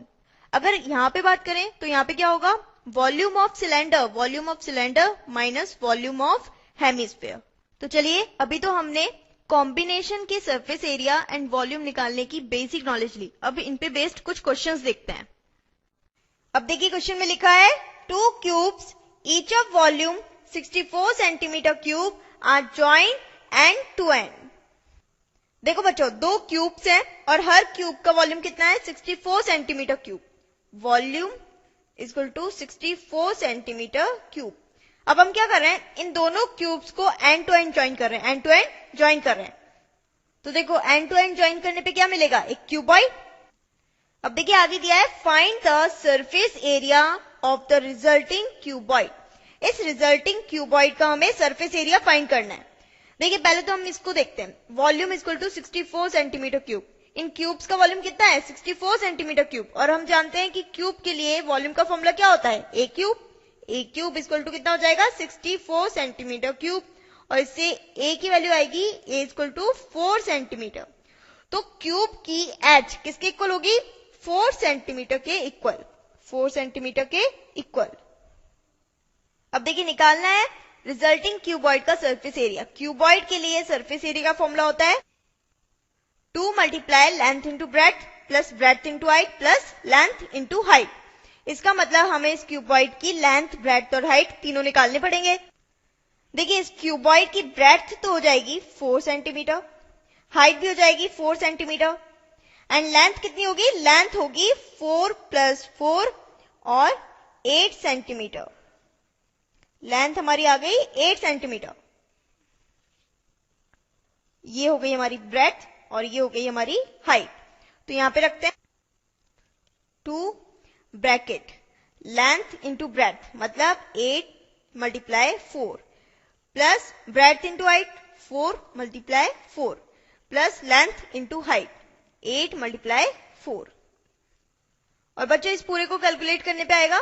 अगर यहाँ पे बात करें तो यहाँ पे क्या होगा? Volume of cylinder minus volume of hemisphere. तो चलिए, अभी तो हमने कॉम्बिनेशन के सरफेस एरिया एंड वॉल्यूम निकालने की बेसिक नॉलेज ली। अब इन पे बेस्ड कुछ क्वेश्चंस देखते हैं। अब देखिए, क्वेश्चन में लिखा है 2 cubes each of volume 64 centimetre cube are joint end to end. देखो बच्चों, 2 क्यूब्स हैं और हर क्यूब का वॉल्यूम कितना है? 64 centimetre cube. Volume equal to 64 centimetre cube. अब हम क्या कर रहे हैं? इन दोनों क्यूब्स को एंड टू एंड ज्वाइन कर रहे हैं। तो देखो, एंड टू एंड ज्वाइन करने पे क्या मिलेगा? एक क्यूबॉइड। अब देखिए आगे दिया है find the surface area of the resulting cuboid. इस रिजल्टिंग क्यूबॉइड का हमें सरफेस एरिया फाइंड करना है। देखिए, पहले तो हम इसको देखते हैं। Volume equal to 64 centimetre cube. इन क्यूब्स का वॉल्यूम कितना है? 64 सेंटीमीटर क्यूब। और हम जानते हैं कि क्यूब के लिए वॉल्यूम का फॉर्मूला क्या होता है? ए क्यूब इक्वल टू कितना हो जाएगा? 64 सेंटीमीटर क्यूब। और इससे ए की वैल्यू आएगी ए इक्वल टू 4 सेंटीमीटर। तो क्यूब की एज किसके इक्वल होगी? 4 सेंटीमीटर के इक्वल। अब देखिए, निकालना है रिजल्टिंग क्यूबॉइड का सरफेस एरिया। क्यूबॉइड के लिए सरफेस एरिया का फॉर्मूला होता है 2 multiply length into breadth plus breadth into height plus length into height. इसका मतलब हमें इस क्यूबॉइड की लेंथ, ब्रेड्थ और हाइट तीनों निकालने पड़ेंगे। देखिए, इस क्यूबॉइड की ब्रेड्थ तो हो जाएगी 4 सेंटीमीटर, हाइट भी हो जाएगी 4 सेंटीमीटर, एंड लेंथ कितनी होगी? लेंथ होगी 4 प्लस 4 और 8 सेंटीमीटर। लेंथ हमारी आ गई 8 सेंटीमीटर। ये हो गई हमारी ब्रेड्थ और ये हो गई हमारी हाइट। तो यहां पे रखते हैं 2 ब्रैकेट लेंथ इंटू ब्रेड्थ, मतलब 8 multiply 4 plus breadth into height 4 multiply 4 plus length into height 8 multiply 4। और बच्चों, इस पूरे को कैलकुलेट करने पे आएगा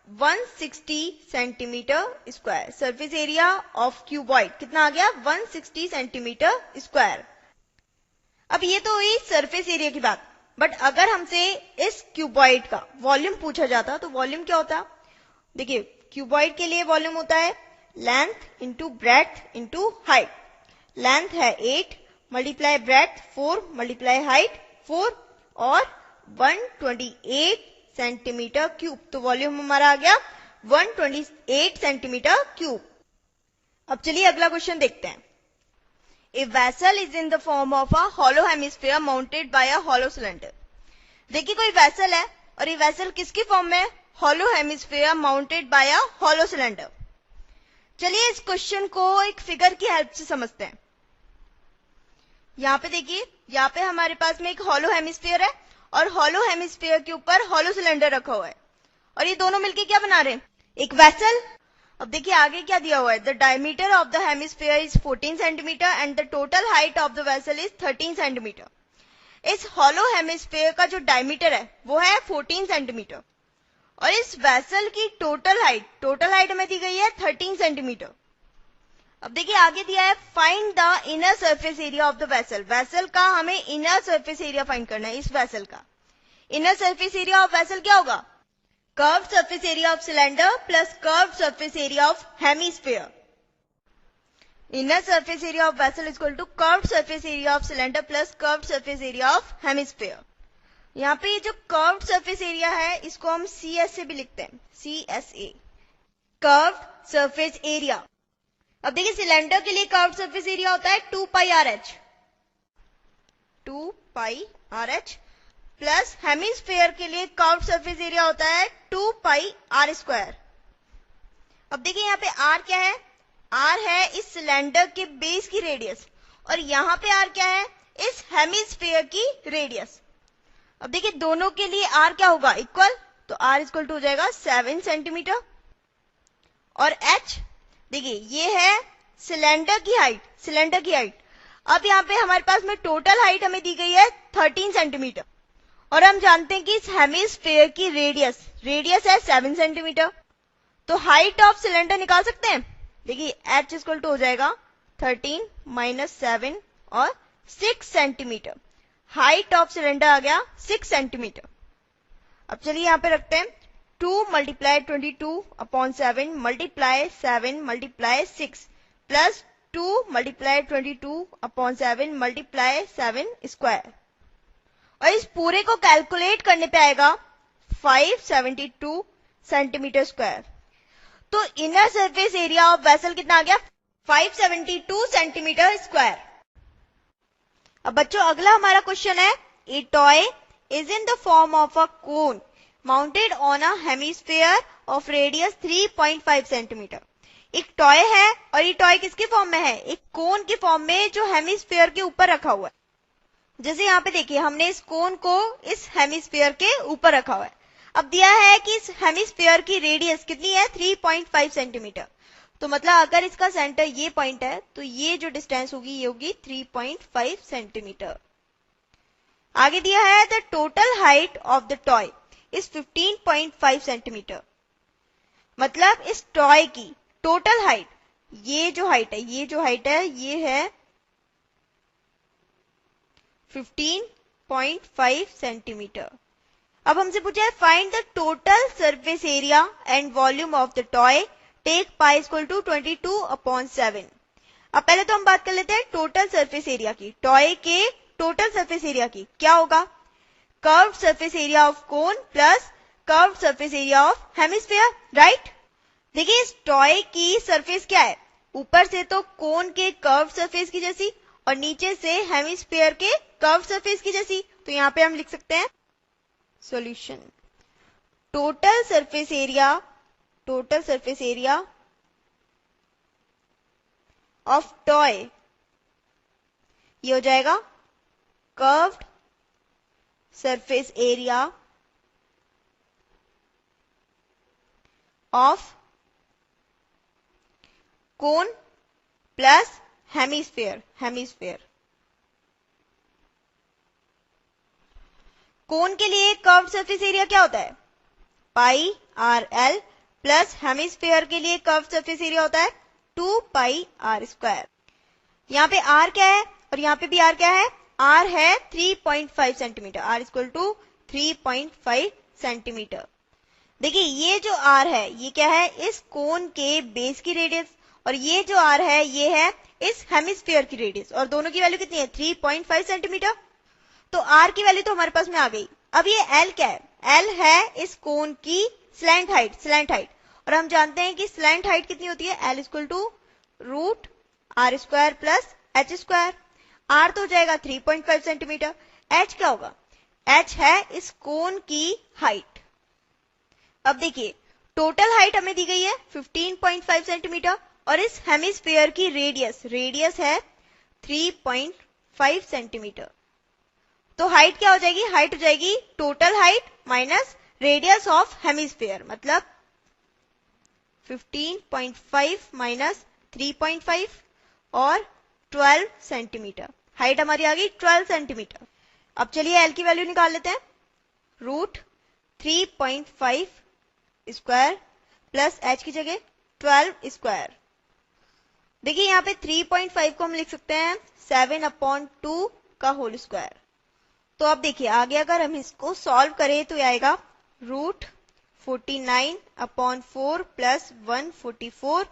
160 centimetre square. Surface area of cuboid कितना आ गया? 160 सेंटीमीटर स्क्वायर। अब ये तो हुई सरफेस एरिया की बात, बट अगर हमसे इस क्यूबॉइड का वॉल्यूम पूछा जाता तो वॉल्यूम क्या होता? देखिए, क्यूबॉइड के लिए वॉल्यूम होता है length into breadth into height. Length है 8 मल्टीप्लाई ब्रेड्थ 4 मल्टीप्लाई हाइट 4 और 128 सेंटीमीटर क्यूब। तो वॉल्यूम हमारा आ गया 128 सेंटीमीटर क्यूब। अब चलिए अगला क्वेश्चन देखते हैं। A vessel is in the form of a hollow hemisphere mounted by a hollow cylinder। देखिए कोई वेसल है और ये वेसल किसकी फॉर्म में? Hollow hemisphere mounted by a hollow cylinder. चलिए इस क्वेश्चन को एक फिगर की हेल्प से समझते हैं। यहाँ पे देखिए, यहाँ पे हमारे पास में एक हॉलो हेमिस्फीयर है और हॉलो हेमिस्फीयर के ऊपर हॉलो सिलेंडर रखा हुआ है और ये दोनों मिलके क्या बना रहे हैं? एक वेसल। अब देखिए आगे क्या दिया हुआ है, the diameter of the hemisphere is 14 centimetre and the total height of the vessel is 13 centimetre. इस हॉलो हेमिस्फीयर का जो डायमीटर है वो है 14 सेंटीमीटर और इस वेसल की टोटल हाइट हमें दी गई है 13 सेंटीमीटर। अब देखिए आगे दिया है find the inner surface area of the vessel. Vessel का हमें इनर सरफेस एरिया फाइंड करना है। इस वेसल का inner surface area of vessel क्या होगा? Curved surface area of cylinder plus curved surface area of hemisphere. Inner surface area of vessel is equal to curved surface area of cylinder plus curved surface area of hemisphere. यहाँ पे ये जो कर्व्ड सरफेस एरिया है इसको हम CS से भी लिखते हैं, CSA, कर्व्ड सरफेस एरिया। अब देखिए सिलेंडर के लिए कर्व्ड सरफेस एरिया होता है 2 पाई RH प्लस हेमिस्फीयर के लिए कर्व्ड सरफेस एरिया होता है 2 पाई R²। अब देखिए यहाँ पे R क्या है? R है इस सिलेंडर के बेस की रेडियस और यहाँ पे R क्या है? इस हेमिस्फीयर की रेडियस। अब देखिए दोनों के लिए R क्या होगा? इक्वल, तो R इक्वल टू हो जाएगा 7 सेंटीमीटर और H देखिए ये है सिलेंडर की हाइट। अब यहाँ पे हमारे पास में टोटल हाइट हमें दी गई है 13 सेंटीमीटर और हम जानते हैं कि इस हेमिस्फीयर की रेडियस है 7 सेंटीमीटर। तो हाइट ऑफ सिलेंडर निकाल सकते हैं। देखिए H इक्वल टू हो जाएगा 13 माइनस 7 और 6 सेंटीमीटर। हाइट ऑफ सिलेंडर आ गया 6 सेंटीमीटर। अब चलिए यहाँ पे रखते हैं 2 multiply 22 upon 7 multiply 7 multiply 6 plus 2 multiply 22 upon 7 multiply 7 square और इस पूरे को कैलकुलेट करने पे आएगा 572 सेंटीमीटर स्क्वायर। तो inner surface area of vessel कितना आ गया? 572 सेंटीमीटर स्क्वायर। अब बच्चों अगला हमारा क्वेश्चन है, ए toy is in the form of a cone mounted on a hemisphere of radius 3.5 centimetre. एक टॉय है और ये टॉय किसके फॉर्म में है? एक कोन के फॉर्म में जो हेमिस्फीयर के ऊपर रखा हुआ है। जैसे यहाँ पे देखिए हमने इस कोन को इस हेमिस्फीयर के ऊपर रखा हुआ है। अब दिया है कि इस हेमिस्फीयर की रेडियस कितनी है? 3.5 सेंटीमीटर। तो मतलब अगर इसका सेंटर ये पॉइंट है तो ये जो डिस्टेंस होगी ये होगी 3.5 सेंटीमीटर। आगे दिया है the total height of the toy is 15.5 centimetre. मतलब इस टॉय की टोटल हाइट, ये जो हाइट है ये है 15.5 सेंटीमीटर। अब हमसे पूछा है find the total surface area and volume of the toy, take pi equal to 22/7। अब पहले तो हम बात कर लेते हैं टोटल सरफेस एरिया की। टॉय के टोटल सरफेस एरिया की क्या होगा? Curved surface area of cone plus curved surface area of hemisphere, right. देखिए इस टॉय की सरफेस क्या है? ऊपर से तो कोन के कर्व्ड सरफेस की जैसी और नीचे से हेमिस्फीयर के कर्व्ड सरफेस की जैसी। तो यहाँ पे हम लिख सकते हैं solution, total surface area of toy ये हो जाएगा curved surface area of cone plus hemisphere. Cone के लिए कर्व्ड सरफेस एरिया क्या होता है? पाई RL प्लस हेमिस्फीयर के लिए कर्व्ड सरफेस एरिया होता है 2 पाई R²। यहाँ पे R क्या है और यहाँ पे भी R क्या है? R है 3.5 centimetre. R equal to 3.5 centimetre. देखिए ये जो आर है ये क्या है, इस कोन के बेस की रेडियस, और ये जो आर है ये है इस हेमिस्फीयर की रेडियस, और दोनों की वैल्यू कितनी है 3.5 सेंटीमीटर। तो आर की वैल्यू तो हमारे पास में आ गई। अब ये एल क्या है, एल है इस कोन की स्लैंट हाइट, और हम जानते हैं कि स्लैंट हाइट कितनी होती है, L equal to root R square plus H square. R तो हो जाएगा 3.5 सेंटीमीटर, एच क्या होगा, एच है इस कोन की हाइट। अब देखिए टोटल हाइट हमें दी गई है 15.5 सेंटीमीटर, और इस हेमिस्फीयर की रेडियस है 3.5 सेंटीमीटर। तो हाइट क्या हो जाएगी, हाइट हो जाएगी total height minus radius of hemisphere, मतलब 15.5 माइनस 3.5 और 12 सेंटीमीटर। हाइट हमारी आ गई 12 सेंटीमीटर। अब चलिए एल की वैल्यू निकाल लेते हैं, रूट 3.5 स्क्वायर प्लस एच की जगह 12 स्क्वायर। देखिए यहाँ पे 3.5 को हम लिख सकते हैं 7/2 का होल स्क्वायर। तो अब देखिए आगे अगर हम इसको सॉल्व करें तो आएगा रूट 49/4 प्लस 144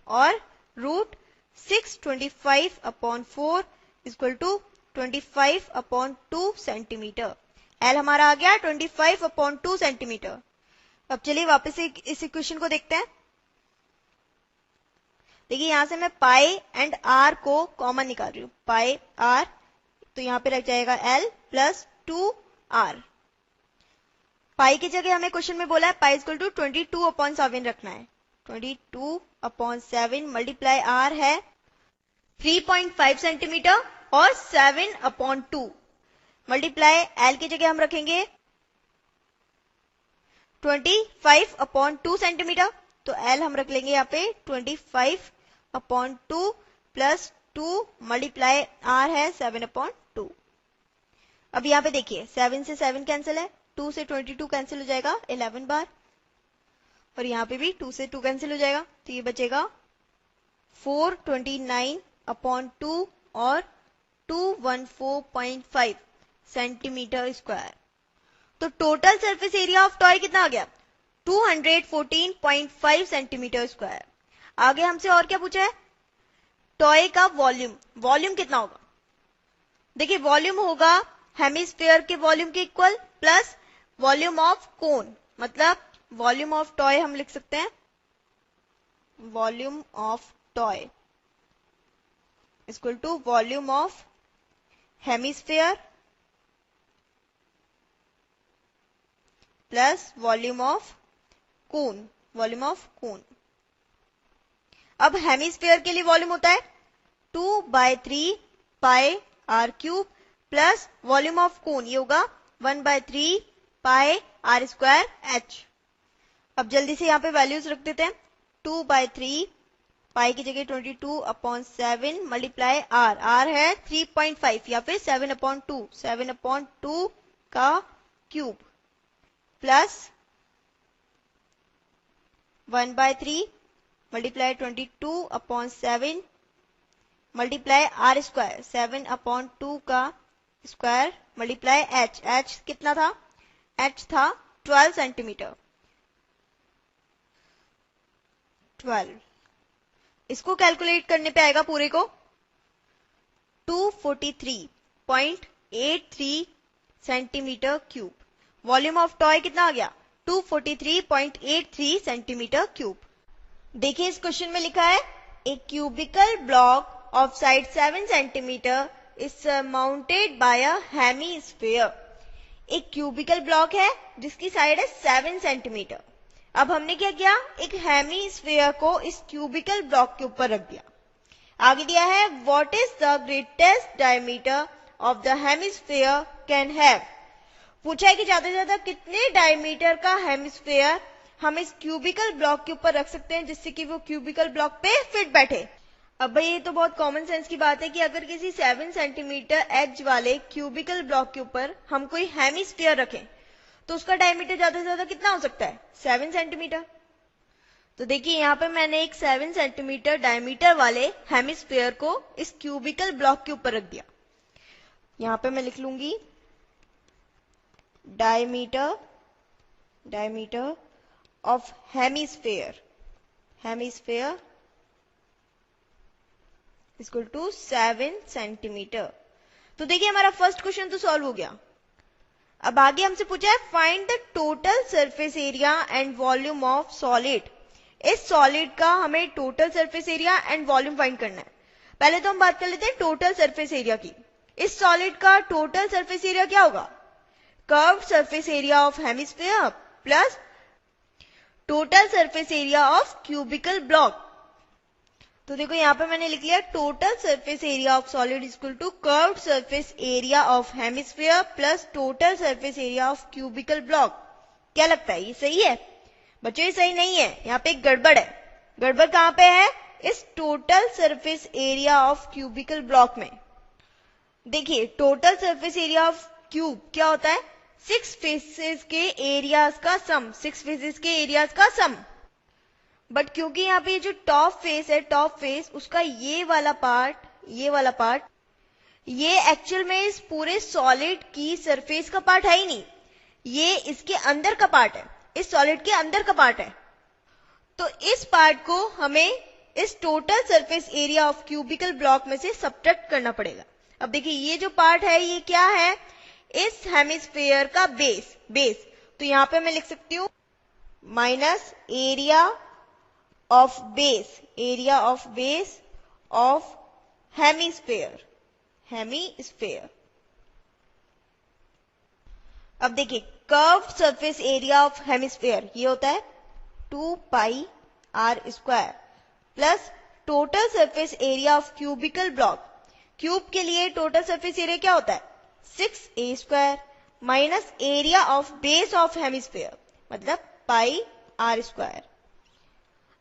और root 625/4 equal to 25/2 centimetre. L हमारा आ गया 25/2 सेंटीमीटर। अब चलिए वापस इस इक्वेशन को देखते हैं। देखिए यहां से मैं पाई एंड आर को कॉमन निकाल रही हूं, पाई आर, तो यहां पे रख जाएगा एल प्लस 2r। पाई की जगह हमें क्वेश्चन में बोला है पाई इक्वल टू 22/7 रखना है, 22/7 मल्टीप्लाई आर है 3.5 सेंटीमीटर और 7/2 मल्टीप्लाई एल की जगह हम रखेंगे 25/2 सेंटीमीटर, तो एल हम रख लेंगे यहाँ पे 25/2 प्लस 2 मल्टीप्लाई आर है 7/2। अब यहाँ पे देखिए 7 से 7 कैंसिल है, 2 से 22 कैंसिल हो जाएगा 11 बार, और यहाँ पे भी 2 से 2 कैंसिल हो जाएगा, तो ये बचेगा 429/2 और 214.5 सेंटीमीटर स्क्वायर। तो total surface area of toy कितना आ गया, 214.5 सेंटीमीटर स्क्वायर। आगे हमसे और क्या पूछा है, टॉय का वॉल्यूम कितना होगा। देखिए वॉल्यूम होगा हेमिस्फीयर के वॉल्यूम के equal plus volume of cone, मतलब वॉल्यूम ऑफ टॉय हम लिख सकते हैं volume of toy equal to volume of hemisphere plus volume of cone, अब हेमिस्फीयर के लिए वॉल्यूम होता है 2/3 pi R cube plus volume of cone ये होगा 1/3 पाई आर स्क्वायर एच। अब जल्दी से यहाँ पे वैल्यूज रख देते हैं, 2/3 पाई की जगह 22/7 मल्टीप्लाई आर है 3.5 या फिर 7/2 का cube plus 1/3 multiply 22/7 multiply R square 7/2 का स्क्वायर मल्टीप्लाई एच कितना था, एच था 12 सेंटीमीटर, 12। इसको कैलकुलेट करने पे आएगा पूरे को 243.83 centimetre cube. Volume of toy कितना आ गया 243.83 सेंटीमीटर क्यूब। देखिए इस क्वेश्चन में लिखा है a cubical block of side 7 centimetre is surmounted by a hemisphere. एक क्यूबिकल ब्लॉक है जिसकी साइड है 7 सेंटीमीटर। अब हमने क्या किया, एक हेमिस्फीयर को इस क्यूबिकल ब्लॉक के ऊपर रख दिया। आगे दिया है what is the greatest diameter of the hemisphere can have. पूछा है कि ज्यादा से ज्यादा कितने डायमीटर का हेमिस्फीयर हम इस क्यूबिकल ब्लॉक के ऊपर रख सकते हैं जिससे कि वो क्यूबिकल ब्लॉक पे फिट बैठे। अब भाई ये तो बहुत कॉमन सेंस की बात है कि अगर किसी 7 सेंटीमीटर एज वाले क्यूबिकल ब्लॉक के ऊपर हम कोई हेमिस्फीयर रखें तो उसका डायमीटर ज्यादा से ज्यादा कितना हो सकता है 7 सेंटीमीटर। तो देखिए यहाँ पे मैंने एक 7 सेंटीमीटर डायमीटर वाले हेमिस्फीयर को इस क्यूबिकल ब्लॉक के ऊपर रख दिया। यहाँ पे मैं लिख लूंगी diameter of hemisphere equal to 7 centimetre. तो देखिए हमारा फर्स्ट क्वेश्चन तो सॉल्व हो गया। अब आगे हमसे पूछा है find the total surface area and volume of solid. इस सॉलिड का हमें total surface area and volume find करना है। पहले तो हम बात कर लेते हैं टोटल सरफेस एरिया की। इस सॉलिड का टोटल सरफेस एरिया क्या होगा? Curved surface area of hemisphere plus total surface area of cubical block. तो देखो यहां पे मैंने लिख लिया total surface area of solid equal to curved surface area of hemisphere plus total surface area of cubical block. क्या लगता है ये सही है? बच्चों ये सही नहीं है, यहाँ पे एक गड़बड़ है। गड़बड़ कहां पे है? इस total surface area of cubical block में। देखिए total surface area of cube क्या होता है? 6 फेसेस के एरियाज का सम, 6 फेसेस के एरियाज का सम। बट क्योंकि यहाँ पे जो टॉप फेस है, टॉप फेस उसका ये वाला पार्ट ये एक्चुअल में इस पूरे सॉलिड की सरफेस का पार्ट है ही नहीं, ये इसके अंदर का पार्ट है, इस सॉलिड के अंदर का पार्ट है। तो इस पार्ट को हमें इस total surface area of cubical block में से सब्ट्रैक्ट करना पड़ेगा। अब देखिए ये जो पार्ट है ये क्या है? इस हेमिस्फीयर का बेस। तो यहां पे मैं लिख सकती हूं minus area of base of hemisphere. अब देखिए curved surface area of hemisphere ये होता है 2 pi are square plus total surface area of cubical block. Cube के लिए टोटल सरफेस एरिया क्या होता है? 6a square minus area of base of hemisphere मतलब पाई आर स्क्वायर।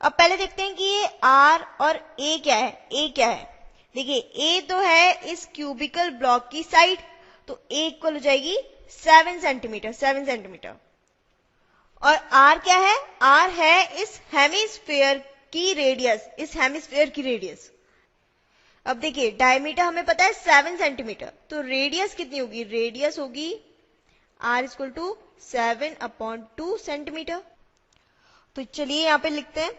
अब पहले देखते हैं कि ये R और A क्या है। देखिए A तो है इस क्यूबिकल ब्लॉक की साइड, तो A इक्वल हो जाएगी 7 सेंटीमीटर। और R क्या है? R है इस हेमिस्फीयर की रेडियस, अब देखिए डायमीटर हमें पता है 7 सेंटीमीटर, तो रेडियस कितनी होगी? रेडियस होगी R इक्वल टू 7/2 सेंटीमीटर। तो चलिए यहां पे लिखते हैं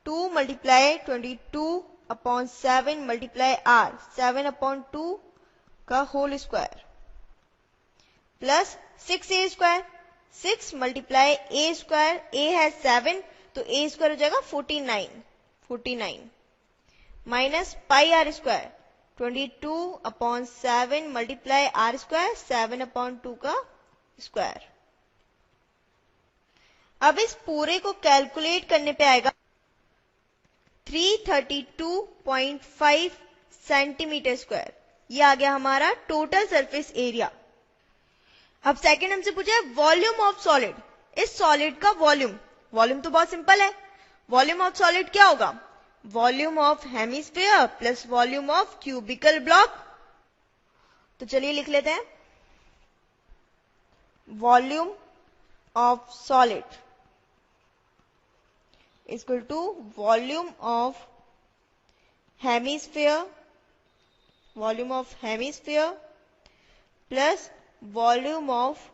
2 मल्टीप्लाई 22/7 मल्टीप्लाई R 7/2 का whole square plus 6a square, 6 multiply a square, a है 7 तो a स्क्वायर हो जाएगा 49 minus pi are square 22/7 multiply R square 7/2 का स्क्वायर। अब इस पूरे को कैलकुलेट करने पे आएगा 332.5 सेंटीमीटर स्क्वायर। ये आ गया हमारा टोटल सरफेस एरिया। अब सेकंड हमसे पूछा है वॉल्यूम ऑफ सॉलिड। इस सॉलिड का वॉल्यूम तो बहुत सिंपल है। वॉल्यूम ऑफ सॉलिड क्या होगा? Volume of hemisphere plus volume of cubical block. तो चलिए लिख लेते हैं volume of solid equal to volume of hemisphere plus volume of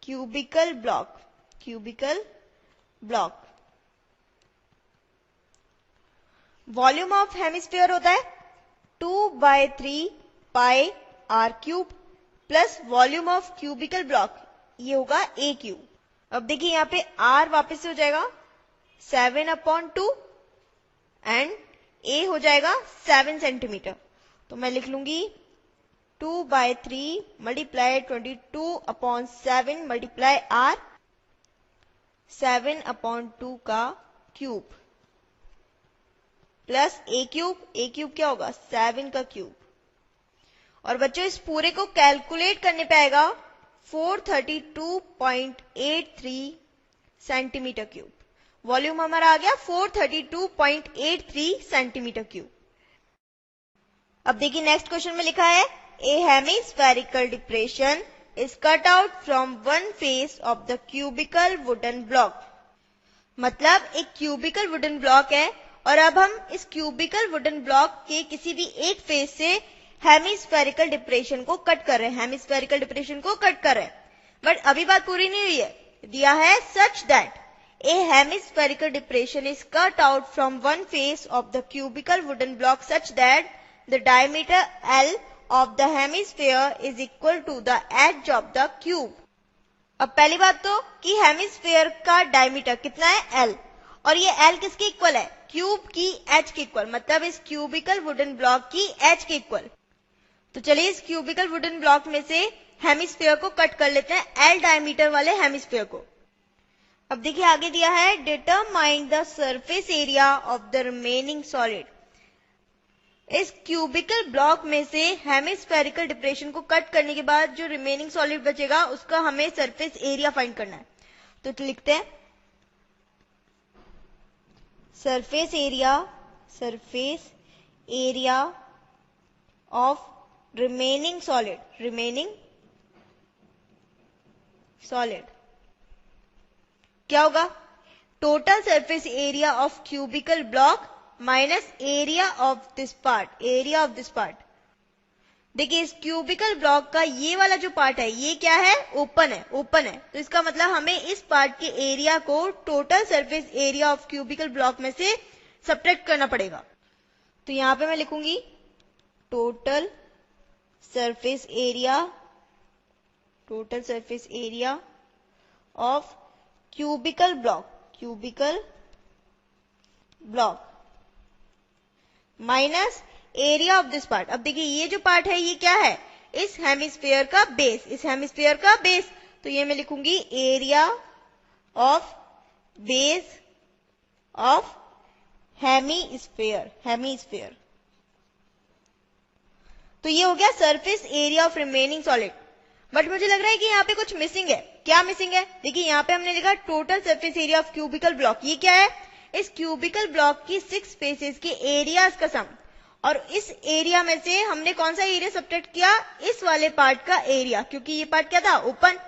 cubical block. Volume of hemisphere होता है 2/3 pi R cube plus volume of cubical block ये होगा a क्यूब। अब देखिए यहाँ पे r वापस से हो जाएगा 7/2 एंड a हो जाएगा 7 सेंटीमीटर। तो मैं लिख लूंगी 2/3 मल्टीप्लाई 22/7 मल्टीप्लाई r 7/2 का क्यूब प्लस a क्यूब क्या होगा? 7 का क्यूब। और बच्चों इस पूरे को कैलकुलेट करने पे आएगा 432.83 सेंटीमीटर क्यूब। वॉल्यूम हमारा आ गया 432.83 सेंटीमीटर क्यूब। अब देखिए नेक्स्ट क्वेश्चन में लिखा है a hemispherical depression is cut out from one face of the cubical wooden block. मतलब एक क्यूबिकल वुडन ब्लॉक है और अब हम इस क्यूबिकल वुडन ब्लॉक के किसी भी एक फेस से हेमिस्फेरिकल डिप्रेशन को कट कर रहे हैं। बट अभी बात पूरी नहीं हुई है। दिया है such that A hemispherical depression is cut out from one face of the cubical wooden block such that the diameter L of the hemisphere is equal to the edge of the cube. अब पहली बात तो कि हेमिस्फेयर का डायमीटर कितना है L, और ये L किसके इक्वल है? क्यूब की एच के इक्वल, मतलब इस क्यूबिकल वुडन ब्लॉक की एच के इक्वल। तो चलिए इस क्यूबिकल वुडन ब्लॉक में से हेमिस्फेयर को कट कर लेते हैं, एल डायमीटर वाले हेमिस्फेयर को। अब देखिए आगे दिया है determine the surface area of the remaining solid. इस क्यूबिकल ब्लॉक में से हेमिस्फेरिकल डिप्रेशन को कट करने के बाद जो रिमेनिंग सॉलिड बचेगा उसका हमें सरफेस एरिया फाइंड करना है। तो लिखते हैं surface area of remaining solid क्या होगा? Total surface area of cubical block minus area of this part. देखिए इस क्यूबिकल ब्लॉक का ये वाला जो पार्ट है ये क्या है? ओपन है। तो इसका मतलब हमें इस पार्ट के एरिया को total surface area of cubical block में से सब्ट्रैक्ट करना पड़ेगा। तो यहां पे मैं लिखूंगी total surface area of cubical block minus area of this part. अब देखिए ये जो पार्ट है ये क्या है? इस हेमिस्फेयर का बेस। तो ये मैं लिखूंगी area of base of hemisphere. तो ये हो गया surface area of remaining solid. But मुझे लग रहा है कि यहाँ पे कुछ मिसिंग है। क्या मिसिंग है? देखिए यहाँ पे हमने लिखा total surface area of cubical block. ये क्या है? इस क्यूबिकल ब्लॉक की 6 फेसेस के एरियाज का सम, और इस एरिया में से हमने कौन सा एरिया सब्ट्रैक्ट किया? इस वाले पार्ट का एरिया, क्योंकि ये पार्ट क्या था? ओपन।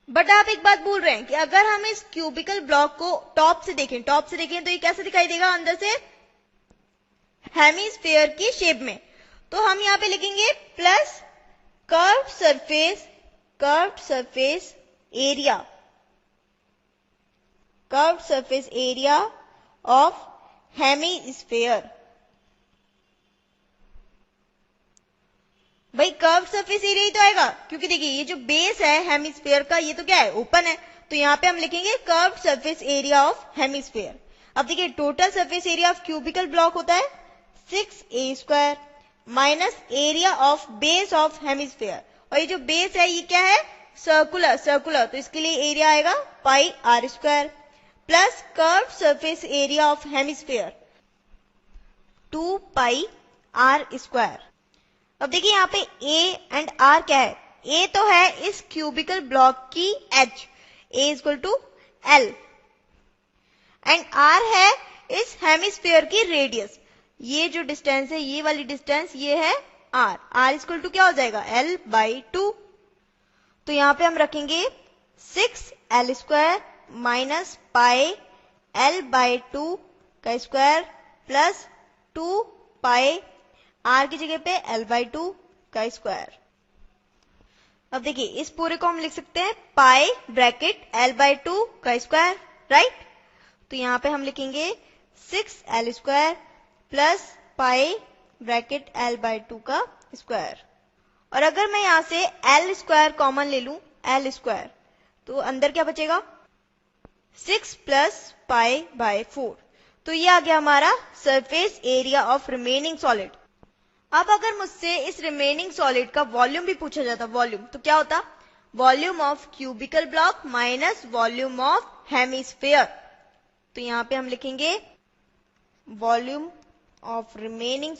बट आप एक बात भूल रहे हैं कि अगर हम इस क्यूबिकल ब्लॉक को टॉप से देखें तो ये कैसे दिखाई देगा? अंदर से हेमिस्फेयर की शेप में। तो हम यहाँ पे लिखेंगे plus curved surface area of hemisphere. भाई कर्व्ड सरफेस एरिया ही तो आएगा, क्योंकि देखिए ये जो बेस है हेमिस्फेयर का ये तो क्या है? ओपन है। तो यहाँ पे हम लिखेंगे curved surface area of hemisphere. अब देखिए total surface area of cubical block होता है 6a² minus area of base of hemisphere, और ये जो बेस है ये क्या है? सर्कुलर। तो इसके लिए एरिया आएगा πr² plus curved surface area of hemisphere 2πr²। अब देखिए यहाँ पे A एंड R क्या है? A तो है इस क्यूबिकल ब्लॉक की H, A equal to L, and R है इस हेमिस्फेयर की रेडियस। ये जो डिस्टेंस है ये वाली डिस्टेंस ये है R इक्वल टू क्या हो जाएगा? L/2। तो यहाँ पे हम रखेंगे 6L² माइनस πL/2 का स्क्वायर प्लस 2π R की जगह पे L/2 का स्क्वायर। अब देखिए इस पूरे को हम लिख सकते हैं पाई ब्रैकेट L/2 का स्क्वायर, राइट? तो यहाँ पे हम लिखेंगे 6L² plus pi bracket L/2 का स्क्वायर। और अगर मैं यहां से L² कॉमन ले लूं, L², तो अंदर क्या बचेगा? 6 प्लस π/4। तो ये आ गया हमारा surface area of remaining solid. अब अगर मुझसे इस रिमेनिंग सॉलिड का वॉल्यूम भी पूछा जाता, तो क्या होता? Volume of cubical block minus volume of hemisphere. तो यहां पे हम लिखेंगे volume of remaining